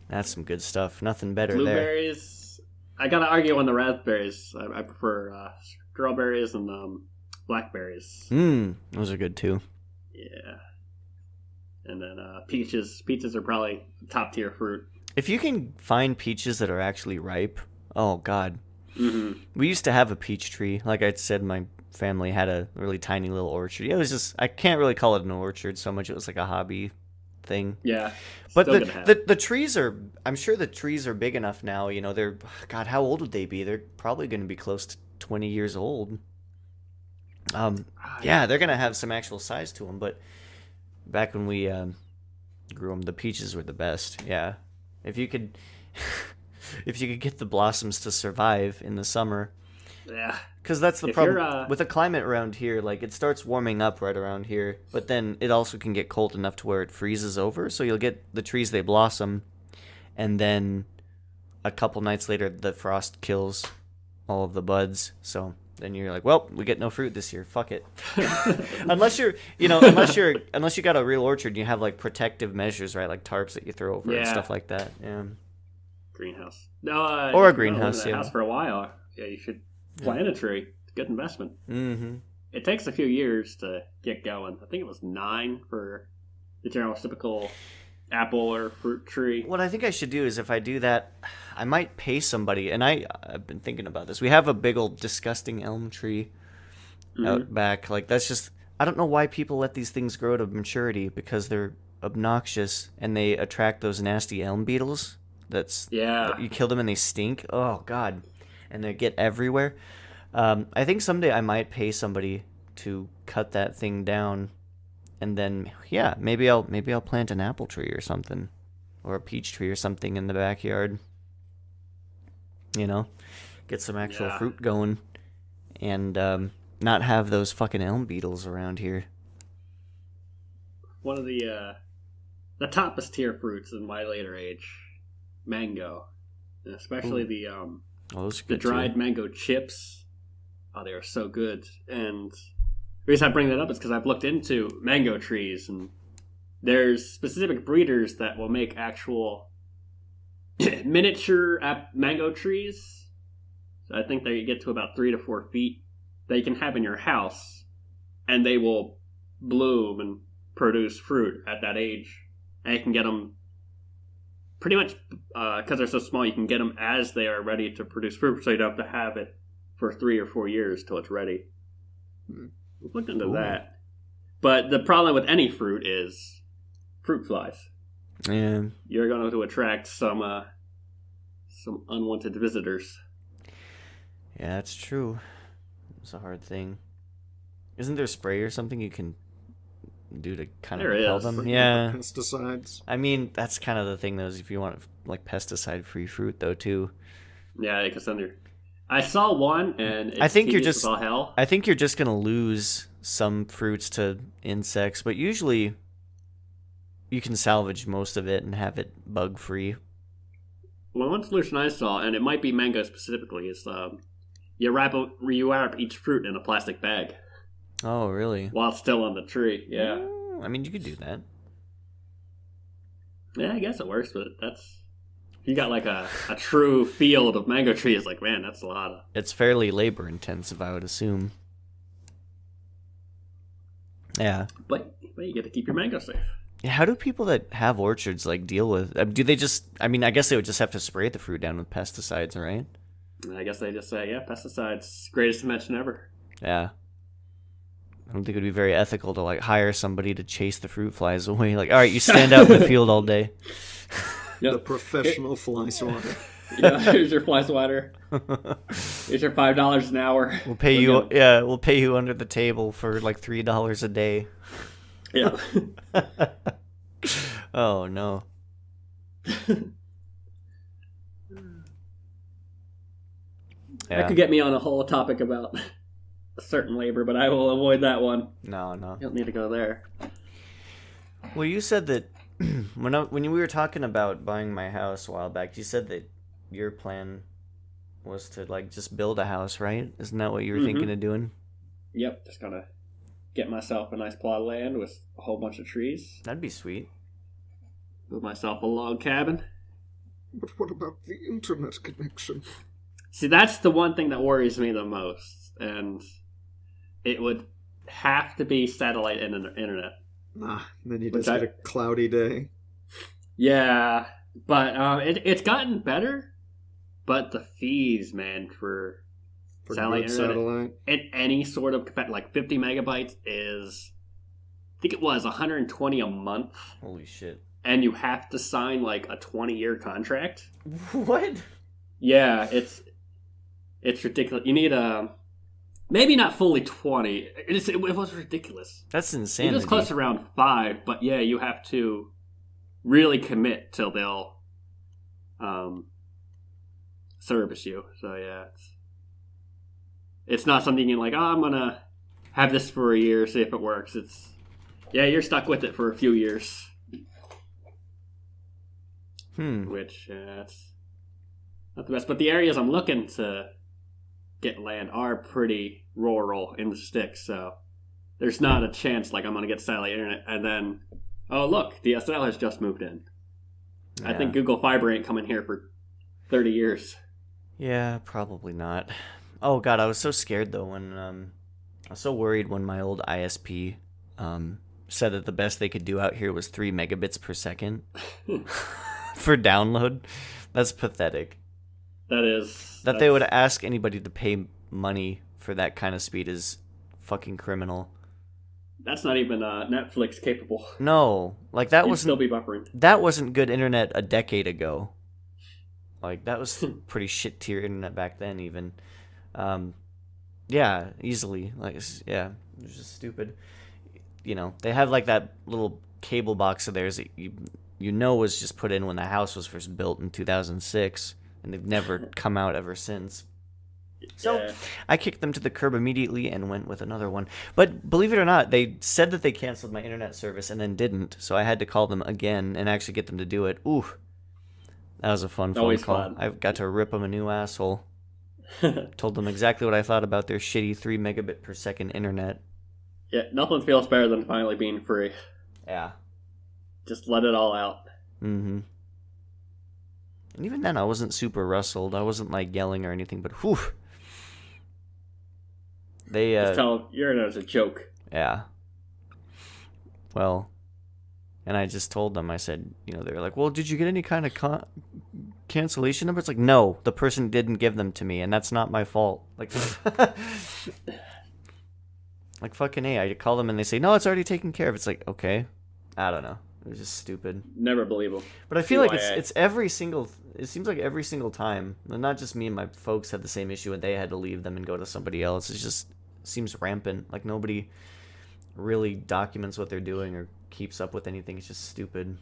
that's some good stuff. Nothing better Blueberries. I gotta argue on the raspberries. I prefer strawberries and blackberries. Those are good too. Yeah. And then peaches. Peaches are probably top tier fruit. If you can find peaches that are actually ripe, oh god. Mm-hmm. We used to have a peach tree. Like I said, my family had a really tiny little orchard. It was just, I can't really call it an orchard so much. It was like a hobby thing. Yeah. But the trees are, I'm sure the trees are big enough now. You know, they're, God, how old would they be? They're probably going to be close to 20 years old. Yeah, they're going to have some actual size to them. But back when we grew them, the peaches were the best. Yeah. If you could get the blossoms to survive in the summer. Yeah. Because that's the problem with the climate around here. Like, it starts warming up right around here, but then it also can get cold enough to where it freezes over. So you'll get the trees, they blossom, and then a couple nights later, the frost kills all of the buds. So then you're like, well, we get no fruit this year. Fuck it. unless you got a real orchard, and you have like protective measures, right? Like tarps that you throw over it and stuff like that. Yeah. Greenhouse. No, or a greenhouse. Yeah. House for a while. Yeah, you should plant a tree. It's a good investment. Mm-hmm. It takes a few years to get going. I think it was 9 for the general typical apple or fruit tree. What I think I should do is, if I do that, I might pay somebody. And I've been thinking about this. We have a big old disgusting elm tree out back. Like, that's just, I don't know why people let these things grow to maturity, because they're obnoxious and they attract those nasty elm beetles. You kill them and they stink. Oh God. And they get everywhere. I think someday I might pay somebody to cut that thing down, and then maybe I'll plant an apple tree or something, or a peach tree or something in the backyard. You know, get some actual fruit going, and not have those fucking elm beetles around here. One of the toppest tier fruits in my later age, mango, and especially the dried mango chips. Oh, they are so good. And the reason I bring that up is because I've looked into mango trees, and there's specific breeders that will make actual miniature mango trees. So I think they get to about 3 to 4 feet. that you can have in your house, and they will bloom and produce fruit at that age. And you can get them pretty much, because they're so small, you can get them as they are ready to produce fruit, so you don't have to have it for 3 or 4 years till it's ready. We've looked into that. But the problem with any fruit is fruit flies. Yeah. You're going to attract some unwanted visitors. Yeah, that's true. It's a hard thing. Isn't there spray or something you can do to kind of repel them? Yeah. Pesticides. I mean, that's kind of the thing, though, is if you want like pesticide-free fruit, though, too. Yeah, because then I saw one, and it's I think you're just all hell. I think you're just gonna lose some fruits to insects, but usually you can salvage most of it and have it bug-free. Well, one solution I saw, and it might be mango specifically, is you wrap each fruit in a plastic bag. Oh, really? While it's still on the tree, yeah. I mean, you could do that. Yeah, I guess it works, but that's... If you got like a true field of mango trees, like, man, that's a lot of... It's fairly labor-intensive, I would assume. Yeah. But you get to keep your mango safe. Yeah, how do people that have orchards, like, deal with... do they just... I mean, I guess they would just have to spray the fruit down with pesticides, right? I guess they just say, yeah, pesticides, greatest invention ever. Yeah. I don't think it would be very ethical to, like, hire somebody to chase the fruit flies away. Like, all right, you stand out in the field all day. Yep. The professional fly swatter. Yeah, here's your fly swatter. Here's your $5 an hour. We'll pay you. Yeah, we'll pay you under the table for like $3 a day. Yeah. Oh no. That could get me on a whole topic about a certain labor, but I will avoid that one. No. You don't need to go there. Well, you said that when we were talking about buying my house a while back, you said that your plan was to like just build a house, right? Isn't that what you were thinking of doing? Yep, just gonna get myself a nice plot of land with a whole bunch of trees. That'd be sweet. Build myself a log cabin. But what about the internet connection? See, that's the one thing that worries me the most, and it would have to be satellite internet. Then you just get a cloudy day. Yeah, but it's gotten better. But the fees, man, for satellite internet in any sort of like 50 megabytes is, I think it was 120 a month. Holy shit! And you have to sign like a 20-year contract. What? Yeah, it's ridiculous. You need maybe not fully 20. It was ridiculous. That's insane. It was close to around 5, but yeah, you have to really commit till they'll service you. So yeah, it's not something you're like, oh, I'm gonna have this for a year, see if it works. You're stuck with it for a few years. Which it's not the best. But the areas I'm looking to get land are pretty rural in the sticks, so there's not a chance like I'm gonna get satellite internet and then, oh look, DSL has just moved in. Yeah. I think Google Fiber ain't coming here for 30 years. Yeah, probably not. Oh god, I was so scared though when I was so worried when my old ISP said that the best they could do out here was 3 megabits per second for download. That's pathetic. That is. That they would ask anybody to pay money for that kind of speed is fucking criminal. That's not even Netflix capable. No, like that wasn't. Still be buffering. That wasn't good internet a decade ago. Like that was pretty shit tier internet back then, even. Yeah, easily. Like yeah, it was just stupid. You know, they have like that little cable box of theirs that you know was just put in when the house was first built in 2006. And they've never come out ever since. So I kicked them to the curb immediately and went with another one. But believe it or not, they said that they canceled my internet service and then didn't. So I had to call them again and actually get them to do it. Ooh, that was a fun phone call. Fun. I got to rip them a new asshole. Told them exactly what I thought about their shitty 3 megabit per second internet. Yeah, nothing feels better than finally being free. Yeah. Just let it all out. Mm-hmm. And even then, I wasn't super rustled. I wasn't, like, yelling or anything, but whew. They just tell them you're in as a joke. Yeah. Well, and I just told them, I said, they were like, well, did you get any kind of cancellation number? It's like, no, the person didn't give them to me, and that's not my fault. Like, like fucking A, I call them and they say, no, it's already taken care of. It's like, okay. I don't know. It was just stupid. Never believe them. But I feel like it's every single, it seems like every single time, and not just me and my folks had the same issue and they had to leave them and go to somebody else. It just seems rampant. Like nobody really documents what they're doing or keeps up with anything. It's just stupid.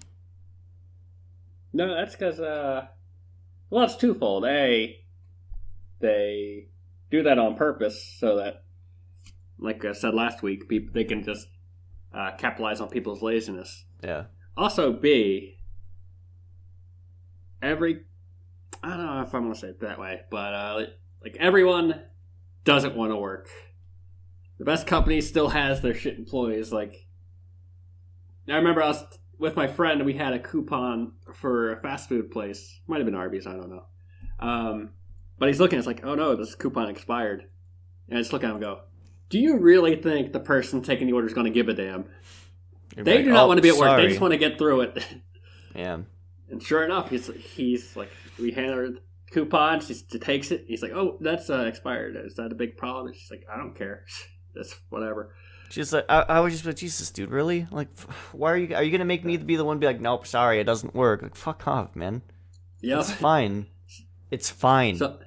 No, that's because, well, it's twofold. A, they do that on purpose so that, like I said last week, they can just capitalize on people's laziness. Yeah. Also, B, I don't know if I'm going to say it that way, but like everyone doesn't want to work. The best company still has their shit employees. Like, I remember I was with my friend and we had a coupon for a fast food place. Might have been Arby's, I don't know. But he's looking, it's like, oh no, this coupon expired. And I just look at him and go, do you really think the person taking the order is going to give a damn? They do not want to be at work. They just want to get through it. Yeah. And sure enough, he's like, we hand her the coupon. She takes it. He's like, oh, that's expired. Is that a big problem? She's like, I don't care. That's whatever. She's like, I was just like, Jesus, dude, really? Like, why are you going to make me be the one to be like, nope, sorry, it doesn't work? Like, fuck off, man. Yeah. It's fine. It's fine. So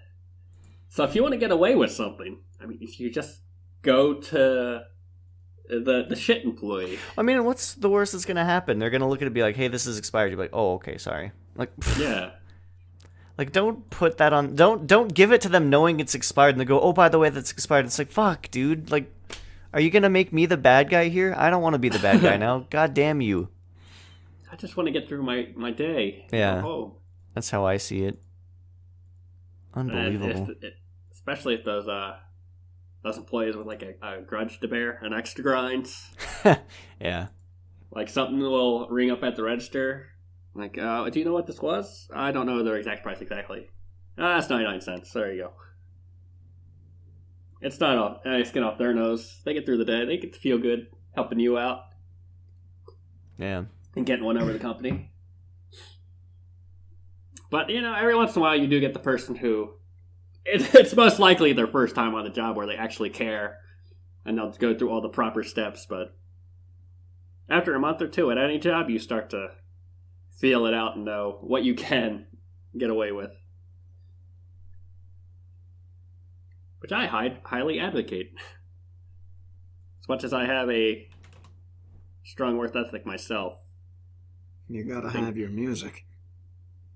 if you want to get away with something, I mean, if you just go to the shit employee. I mean, what's the worst that's going to happen? They're going to look at it and be like, hey, this is expired. You're like, oh, okay, sorry. Like, yeah. Like, don't put that on. Don't give it to them knowing it's expired and they go, oh, by the way, that's expired. It's like, fuck, dude. Like, are you going to make me the bad guy here? I don't want to be the bad guy now. God damn you. I just want to get through my day. Yeah. That's how I see it. Unbelievable. Especially if those employees with like a grudge to bear, an extra grind. Yeah. Like something will ring up at the register. Like, do you know what this was? I don't know their exact price exactly. That's 99 cents. There you go. It's not skin off their nose. They get through the day. They get to feel good helping you out. Yeah. And getting one over the company. But, every once in a while you do get the person who... It's most likely their first time on the job where they actually care. And they'll go through all the proper steps. But after a month or two at any job, you start to feel it out and know what you can get away with. Which I highly advocate. As much as I have a strong work ethic myself. You gotta have your music.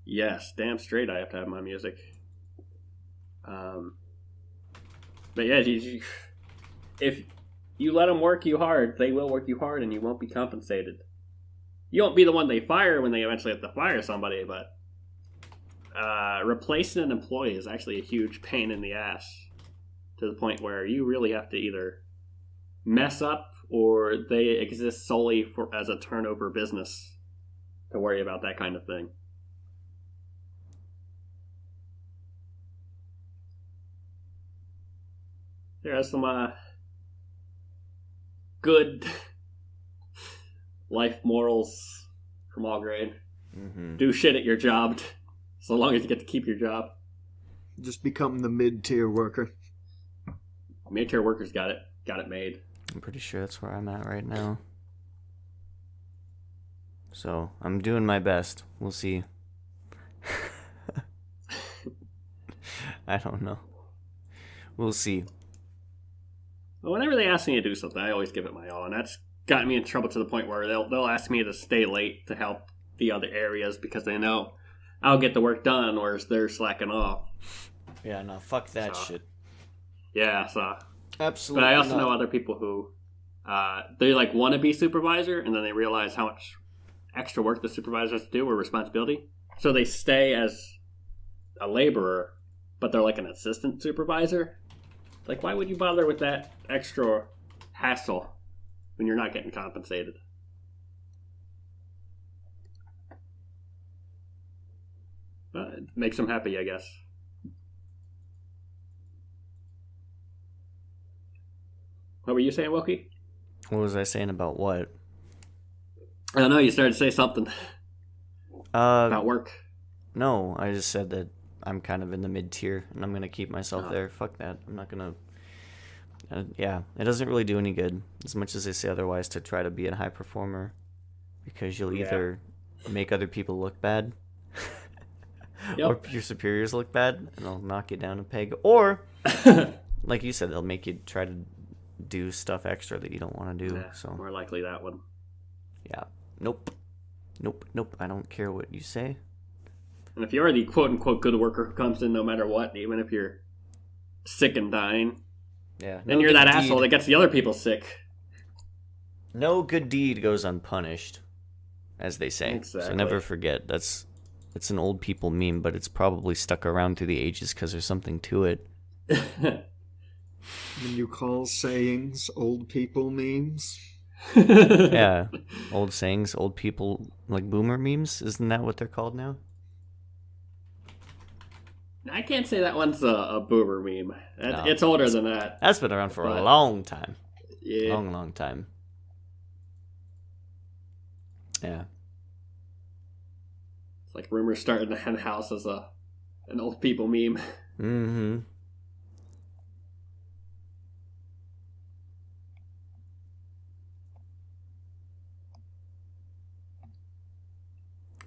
Yes, damn straight I have to have my music. But yeah, if you let them work you hard, they will work you hard and you won't be compensated. You won't be the one they fire when they eventually have to fire somebody, but replacing an employee is actually a huge pain in the ass. To the point where you really have to either mess up or they exist solely as a turnover business to worry about that kind of thing. There are some good life morals from all grade. Mm-hmm. Do shit at your job so long as you get to keep your job. Just become the mid-tier worker. Mid-tier workers got it made. I'm pretty sure that's where I'm at right now. So, I'm doing my best. We'll see. I don't know. We'll see. Well, whenever they ask me to do something, I always give it my all, and that's gotten me in trouble to the point where they'll ask me to stay late to help the other areas because they know I'll get the work done, whereas they're slacking off. Yeah, no, fuck that shit. Yeah, so... Absolutely. But I also know other people who, they like want to be supervisor, and then they realize how much extra work the supervisor has to do or responsibility. So they stay as a laborer, but they're like an assistant supervisor. Like, why would you bother with that extra hassle when you're not getting compensated? It makes them happy, I guess. What were you saying, Wilkie? What was I saying about what? I don't know. You started to say something about work. No, I just said that I'm kind of in the mid-tier, and I'm going to keep myself there. Fuck that. I'm not going to... yeah, it doesn't really do any good, as much as they say otherwise, to try to be a high performer, because you'll either make other people look bad, or your superiors look bad, and they'll knock you down a peg, or, like you said, they'll make you try to do stuff extra that you don't want to do. So more likely that one. Yeah. Nope. I don't care what you say. And if you're the quote-unquote good worker who comes in no matter what, even if you're sick and dying, then you're that asshole that gets the other people sick. No good deed goes unpunished, as they say. Exactly. So never forget. It's an old people meme, but it's probably stuck around through the ages because there's something to it. When you call sayings old people memes? Yeah. Old sayings, old people, like boomer memes? Isn't that what they're called now? I can't say that one's a boomer meme. It's older than that. That's been around for a long time. Yeah. Long time. Yeah. It's like rumors starting to hen house as an old people meme. Mm-hmm.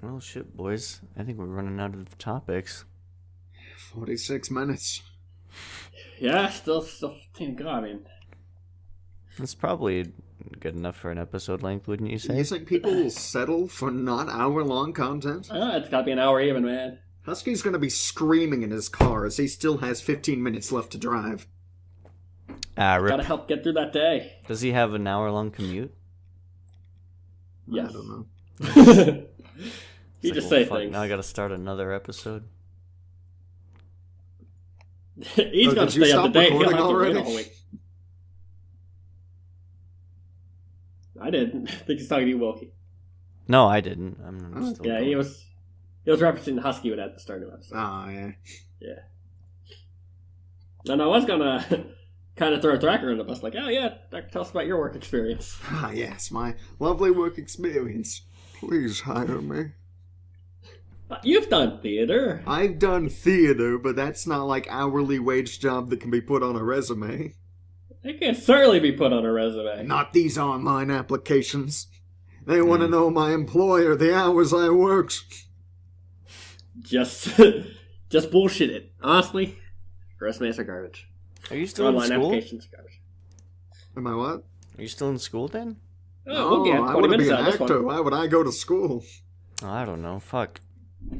Well, shit, boys. I think we're running out of topics. 46 minutes. Yeah, still thank God. I mean, that's probably good enough for an episode length, wouldn't you say? You think people will settle for not hour-long content? It's got to be an hour even, man. Husky's going to be screaming in his car as he still has 15 minutes left to drive. Gotta help get through that day. Does he have an hour-long commute? Yes. I don't know. You just say things. Now I gotta start another episode. He's gonna stay up to date. He'll have to wait a whole week. I didn't. I think he's talking to you, Wilkie. No, I didn't. I'm still going. He was referencing the Husky at the start of the episode. Oh, yeah. Yeah. And I was gonna kind of throw a tracker in the bus, like, oh yeah, tell us about your work experience. Ah, yes, my lovely work experience. Please hire me. You've done theater. I've done theater, but that's not like hourly wage job that can be put on a resume. It can certainly be put on a resume. Not these online applications. They want to know my employer, the hours I worked. Just bullshit it. Honestly, resumes are garbage. Are you still in school? Online applications are garbage. Am I what? Are you still in school then? Oh, we'll get 20 I want to be minutes an out of this actor. one. Why would I go to school? Oh, I don't know. Fuck.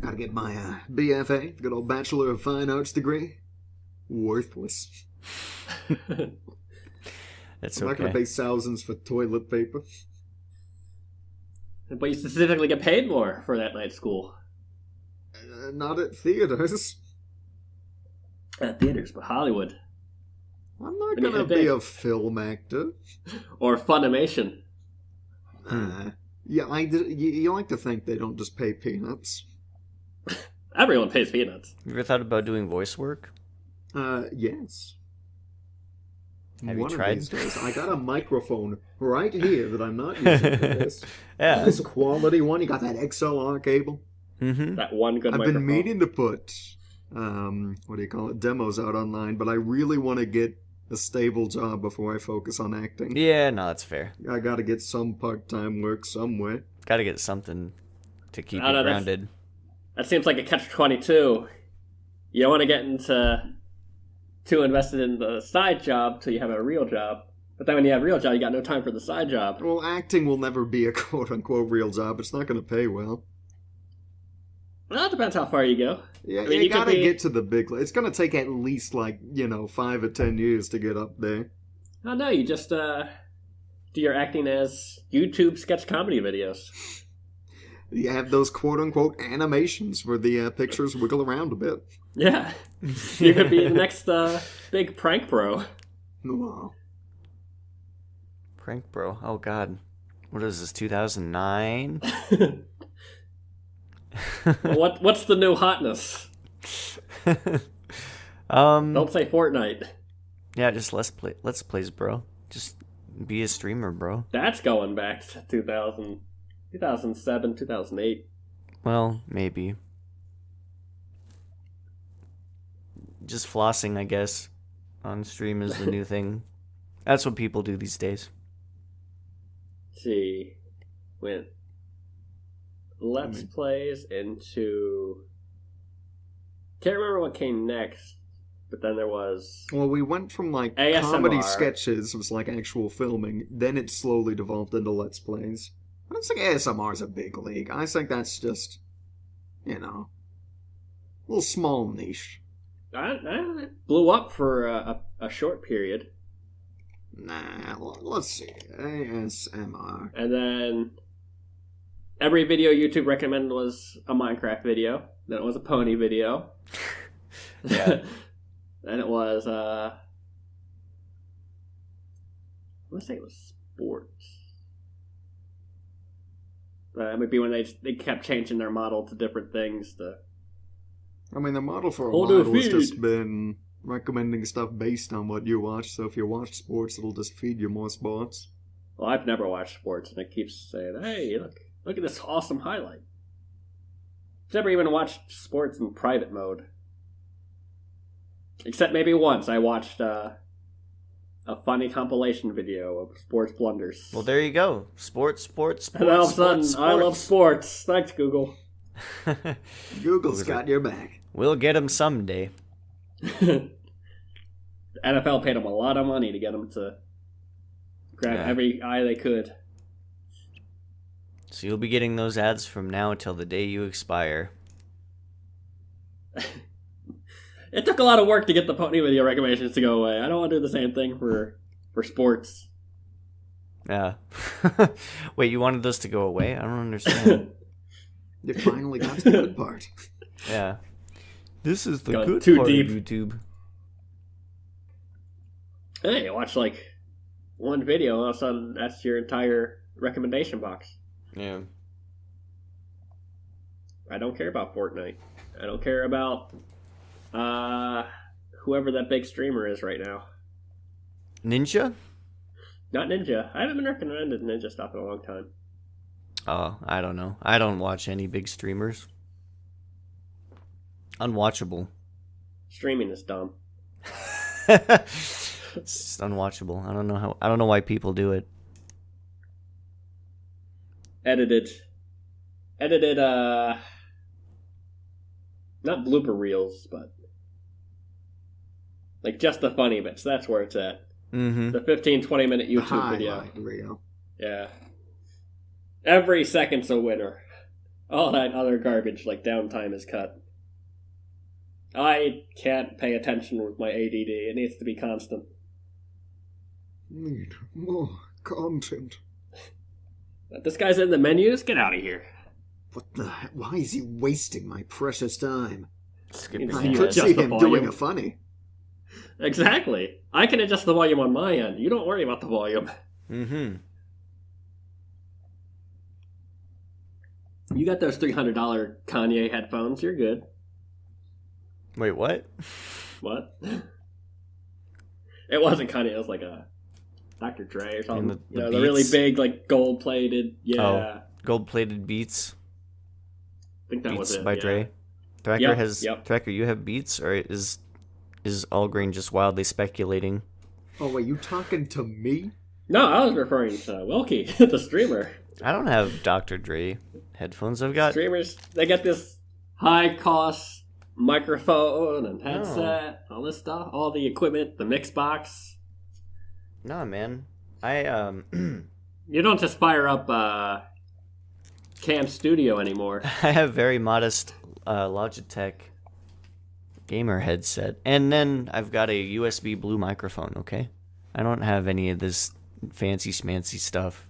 Gotta get my BFA, good old Bachelor of Fine Arts degree. Worthless. That's I'm not gonna pay thousands for toilet paper. But you specifically get paid more for that night school. Not at theaters. At theaters, but Hollywood. I'm not gonna be a film actor. Or Funimation. Yeah, you like to think they don't just pay peanuts. Everyone pays peanuts. You ever thought about doing voice work? Yes. Have you tried? Of these days, I got a microphone right here that I'm not using for this. Yeah. Nice quality one. You got that XLR cable. Mm-hmm. That one good microphone. I've been meaning to put, demos out online, but I really want to get a stable job before I focus on acting. Yeah, no, that's fair. I gotta get some part-time work somewhere. Gotta get something to keep you grounded. That seems like a catch-22. You don't want to get too invested in the side job till you have a real job. But then when you have a real job, you got no time for the side job. Well, acting will never be a quote-unquote real job. It's not going to pay well. Well, it depends how far you go. Yeah, I mean, you gotta get to the big... It's going to take at least, 5 or 10 years to get up there. Oh, no, you just do your acting as YouTube sketch comedy videos. You have those quote-unquote animations where the pictures wiggle around a bit. Yeah. You could be the next big prank bro. Wow. Prank bro. Oh, God. What is this, 2009? What's the new hotness? Don't say Fortnite. Yeah, just let's plays, bro. Just be a streamer, bro. That's going back to 2007, 2008. Well, maybe. Just flossing, I guess, on stream is the new thing. That's what people do these days. Let's see. Went Let's Plays into... Can't remember what came next, but then there was... Well, we went from, like, ASMR. comedy sketches, was like actual filming, then it slowly devolved into Let's Plays. I don't think ASMR is a big league. I think that's just, you know, a little small niche. It blew up for a short period. Nah, let's see. ASMR. And then every video YouTube recommended was a Minecraft video. Then it was a pony video. Yeah. Then it was, I want to say it was sports. That might be when they kept changing their model to different things. I mean, the model for a Hold model your has feet. just been recommending stuff based on what you watch. So if you watch sports, it'll just feed you more sports. Well, I've never watched sports, and it keeps saying, "Hey, look at this awesome highlight." I've never even watched sports in private mode, except maybe once I watched a funny compilation video of sports blunders. Well, there you go. Sports. And all of a sudden, I love sports. Thanks, Google. Google's got your back. We'll get them someday. The NFL paid them a lot of money to get them to grab every eye they could. So you'll be getting those ads from now until the day you expire. It took a lot of work to get the pony video recommendations to go away. I don't want to do the same thing for sports. Yeah. Wait, you wanted those to go away? I don't understand. You finally got to the good part. Yeah. This is the Going good too part deep. of YouTube. Hey, watch like one video, all of a sudden that's your entire recommendation box. Yeah. I don't care about Fortnite. I don't care about whoever that big streamer is right now. Ninja? Not Ninja. I haven't been recommended Ninja stuff in a long time. Oh, I don't know. I don't watch any big streamers. Unwatchable. Streaming is dumb. It's just unwatchable. I don't know why people do it. Edited not blooper reels, but like just the funny bits. That's where it's at. Mm-hmm. The 15-20 minute YouTube video. Highlight reel. Yeah. Every second's a winner. All that other garbage like downtime is cut. I can't pay attention with my ADD. It needs to be constant. Need more content. This guy's in the menus? Get out of here. What the heck? Why is he wasting my precious time? Skipping You I can could adjust see the him volume. doing a funny. Exactly. I can adjust the volume on my end. You don't worry about the volume. Mm-hmm. You got those $300 Kanye headphones. You're good. Wait, what? What? It wasn't Kanye. It was like a Dr. Dre or something. the The really Beats? big, like gold-plated. Yeah. Oh. Gold-plated Beats. I think that Beats was it. by yeah. Dre. Tracker Yep. Tracker, you have Beats, or is Allgreen just wildly speculating? Oh, wait, you talking to me? No, I was referring to Wilkie, the streamer. I don't have Dr. Dre headphones. I've got Streamers, they get this high-cost microphone and headset, all this stuff, all the equipment, the mix box. No, man. I You don't just fire up Cam Studio anymore. I have very modest Logitech gamer headset, and then I've got a USB Blue microphone. Okay, I don't have any of this fancy schmancy stuff.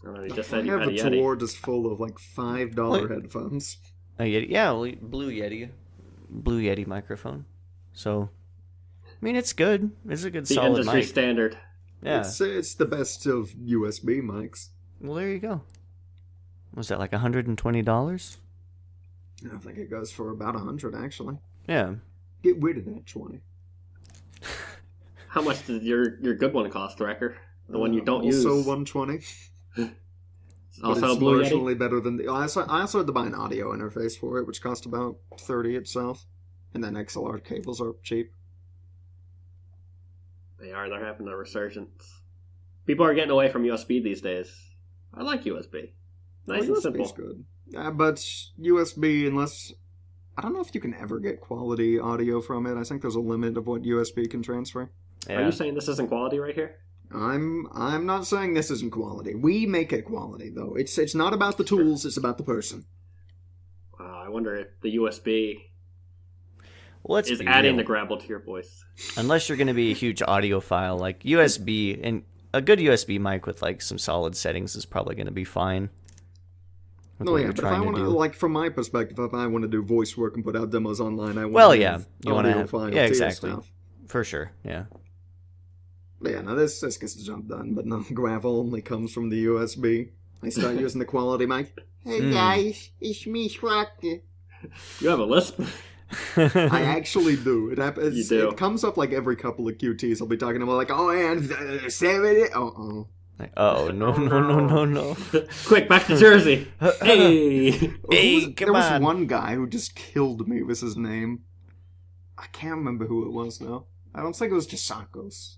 You just I said you have had a a Yeti. drawer just full of like $5 What? headphones. A Yeti, yeah, Blue Yeti microphone. So, I mean, it's good. It's a good The solid industry mic. standard. Yeah. It's the best of USB mics. Well, there you go. Was that like $120? I think it goes for about 100 actually. Yeah. Get rid of that 20. How much does your good one cost, Wrecker? The one you don't use. Also 120. Also it's Blue marginally Yeti? better than the. I also had to buy an audio interface for it, which cost about $30 itself. And then XLR cables are cheap. They're having a resurgence. People are getting away from USB these days. I like USB. Nice and simple. USB's good. But USB, unless... I don't know if you can ever get quality audio from it. I think there's a limit of what USB can transfer. Yeah. Are you saying this isn't quality right here? I'm not saying this isn't quality. We make it quality, though. It's not about the tools, it's about the person. Wow, I wonder if the USB Let's is be adding real. the gravel to your voice. Unless you're going to be a huge audiophile, like USB, and a good USB mic with like some solid settings is probably going to be fine. with No, what yeah, you're but if I trying to want to, do. like, from my perspective, if I want to do voice work and put out demos online, I want Well, to yeah, you want to have, audiophile yeah, tier exactly, stuff. for sure, yeah. But yeah, no, this gets the job done, but no, gravel only comes from the USB. I start using the quality mic. Hey guys, it's me, Schwacker. You have a lisp? I actually do. It happens. You do. It comes up like every couple of QTs. I'll be talking about like, oh, and 70. Oh. Like, oh no! Quick, back to Jersey. Hey, Hey, There come was on. one guy who just killed me. Was his name? I can't remember who it was now. I don't think it was Jasakos.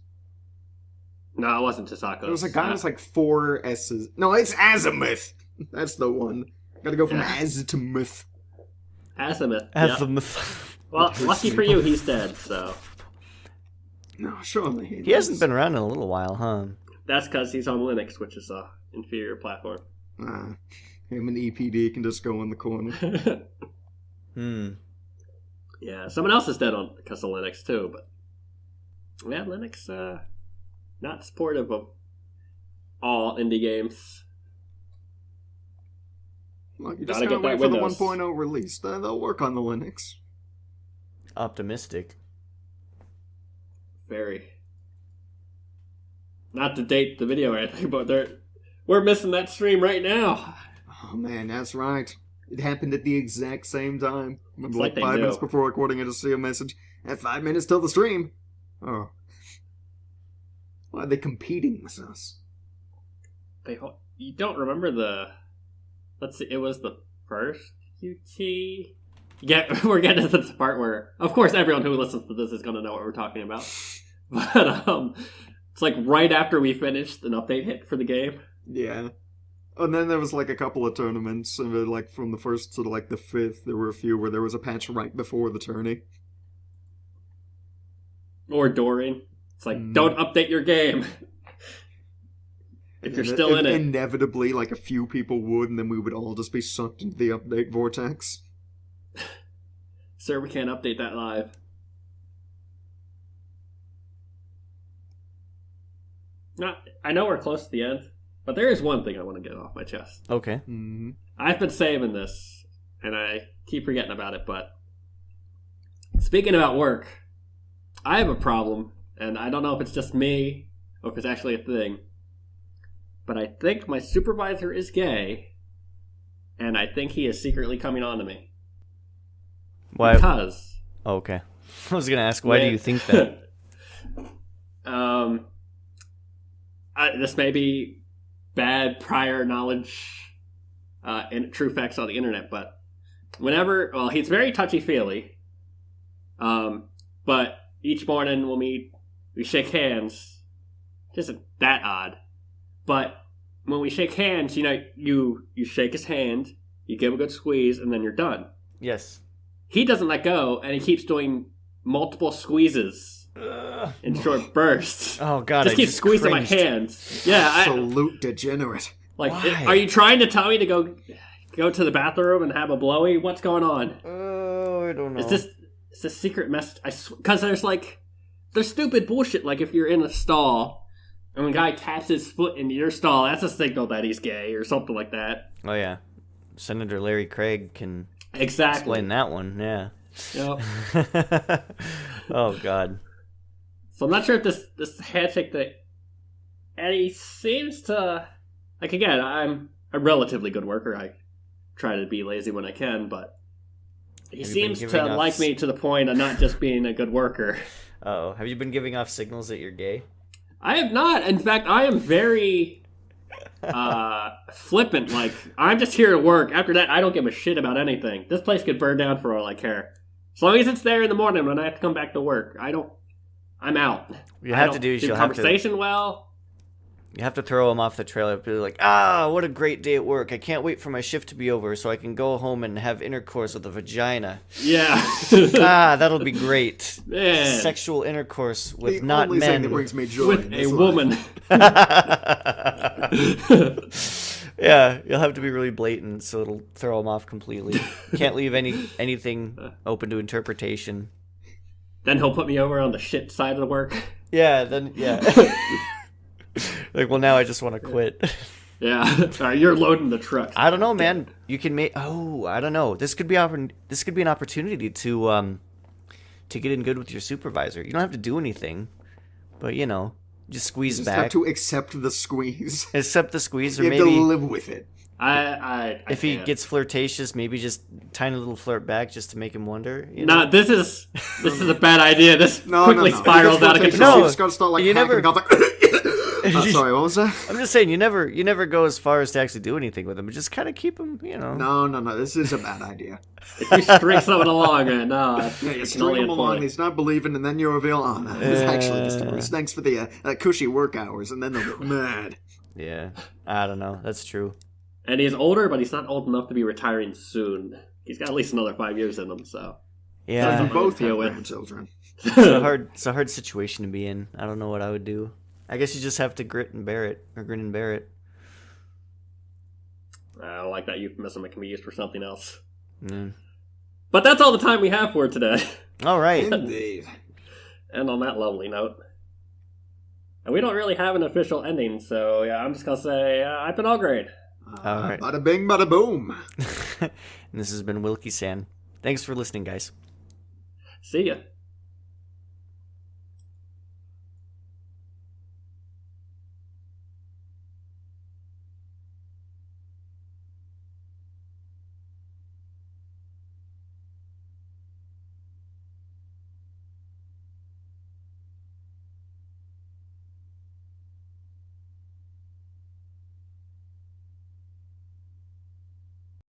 no, it wasn't Tasakos. There was a guy with like 4 S's. No, it's Azimuth. That's the one. Gotta go from Yeah. Az to myth. Azimuth. As Yeah. Well, lucky for you, he's dead. So No, surely he hasn't been around in a little while, huh? that's because he's on Linux, which is a inferior platform. Him and EPD can just go in the corner. Yeah, someone else is dead on because of Linux too, but yeah, Linux not supportive of all indie games. Look, you just Gotta gotta get wait that for the Windows. 1.0 release. They'll work on the Linux. Optimistic. Very. Not to date the video or anything, but we're missing that stream right now. Oh man, that's right. It happened at the exact same time. Remember, like like they 5 knew. minutes before recording, I just see a message. At 5 minutes till the stream. Oh. Why are they competing with us? You don't remember the? Let's see. It was the first QT. Yeah, we're getting to the part where, of course, everyone who listens to this is going to know what we're talking about. But it's like right after we finished, an update hit for the game. Yeah. And then there was like a couple of tournaments, and then, like from the first to like the 5th, there were a few where there was a patch right before the tourney. Or Doreen. It's like, don't update your game. If you're still in it. Inevitably, like a few people would, and then we would all just be sucked into the update vortex. Sir, we can't update that live. I know we're close to the end, but there is one thing I want to get off my chest. Okay. Mm-hmm. I've been saving this, and I keep forgetting about it, but speaking about work, I have a problem, and I don't know if it's just me or if it's actually a thing, but I think my supervisor is gay, and I think he is secretly coming on to me. Why? Because... Oh, okay. I was gonna ask, why do you think that? This may be bad prior knowledge and true facts on the internet, but he's very touchy-feely, but each morning when we shake hands, it isn't that odd, but when we shake hands, you shake his hand, you give a good squeeze, and then you're done. Yes. He doesn't let go, and he keeps doing multiple squeezes in short bursts. Oh God! Just keep squeezing cringed. my hands. Yeah, Absolute degenerate. like, Why? are you trying to tell me to go to the bathroom and have a blowy? What's going on? Oh, I don't know. Is this a secret mess? Because there's stupid bullshit. Like if you're in a stall and a guy taps his foot into your stall, that's a signal that he's gay or something like that. Oh yeah, Senator Larry Craig can Exactly. explain that one. Yeah. Yep. Oh God. So I'm not sure if this handshake thing. And he seems to, like, again, I'm a relatively good worker. I try to be lazy when I can, but he Have you been seems giving to us- like me to the point of not just being a good worker. Oh, have you been giving off signals that you're gay? I have not. In fact, I am very flippant. Like, I'm just here to work. After that, I don't give a shit about anything. This place could burn down for all I care. As long as it's there in the morning when I have to come back to work, I'm out. You have to do conversation well. You have to throw them off the trail. You have to be like, what a great day at work. I can't wait for my shift to be over so I can go home and have intercourse with a vagina. Yeah. That'll be great. Man. Sexual intercourse with the not only men. thing that brings me joy with a woman. Yeah, you'll have to be really blatant so it'll throw them off completely. Can't leave anything open to interpretation. Then he'll put me over on the shit side of the work. Yeah, Like, well, now I just want to quit. Yeah. All right, you're loading the truck. I don't know, man. You can make. Oh, I don't know. This could be an opportunity to get in good with your supervisor. You don't have to do anything, but just squeeze you back. Just have to accept the squeeze. Accept the squeeze, or you maybe have to live with it. If he gets flirtatious, maybe just tiny little flirt back just to make him wonder. Nah, this is a bad idea. This quickly no. spirals out of control. You just gotta start like hacking off like. Sorry, what was that? I'm just saying, you never go as far as to actually do anything with him, but just kind of keep him, No, this is a bad idea. If you string someone along, you string him along, he's not believing, and then you reveal, it was actually just a ruse. Thanks for the cushy work hours, and then they'll get mad. Yeah, I don't know. That's true. And he's older, but he's not old enough to be retiring soon. He's got at least another 5 years in him, so. Yeah. We both have grandchildren. It's a hard situation to be in. I don't know what I would do. I guess you just have to grin and bear it. I don't like that euphemism. It can be used for something else. Mm. But that's all the time we have for today. All right. Indeed. And on that lovely note. And we don't really have an official ending, so yeah, I'm just going to say, I've been all great. All right. Bada bing, bada boom. And this has been Wilkie San. Thanks for listening, guys. See ya.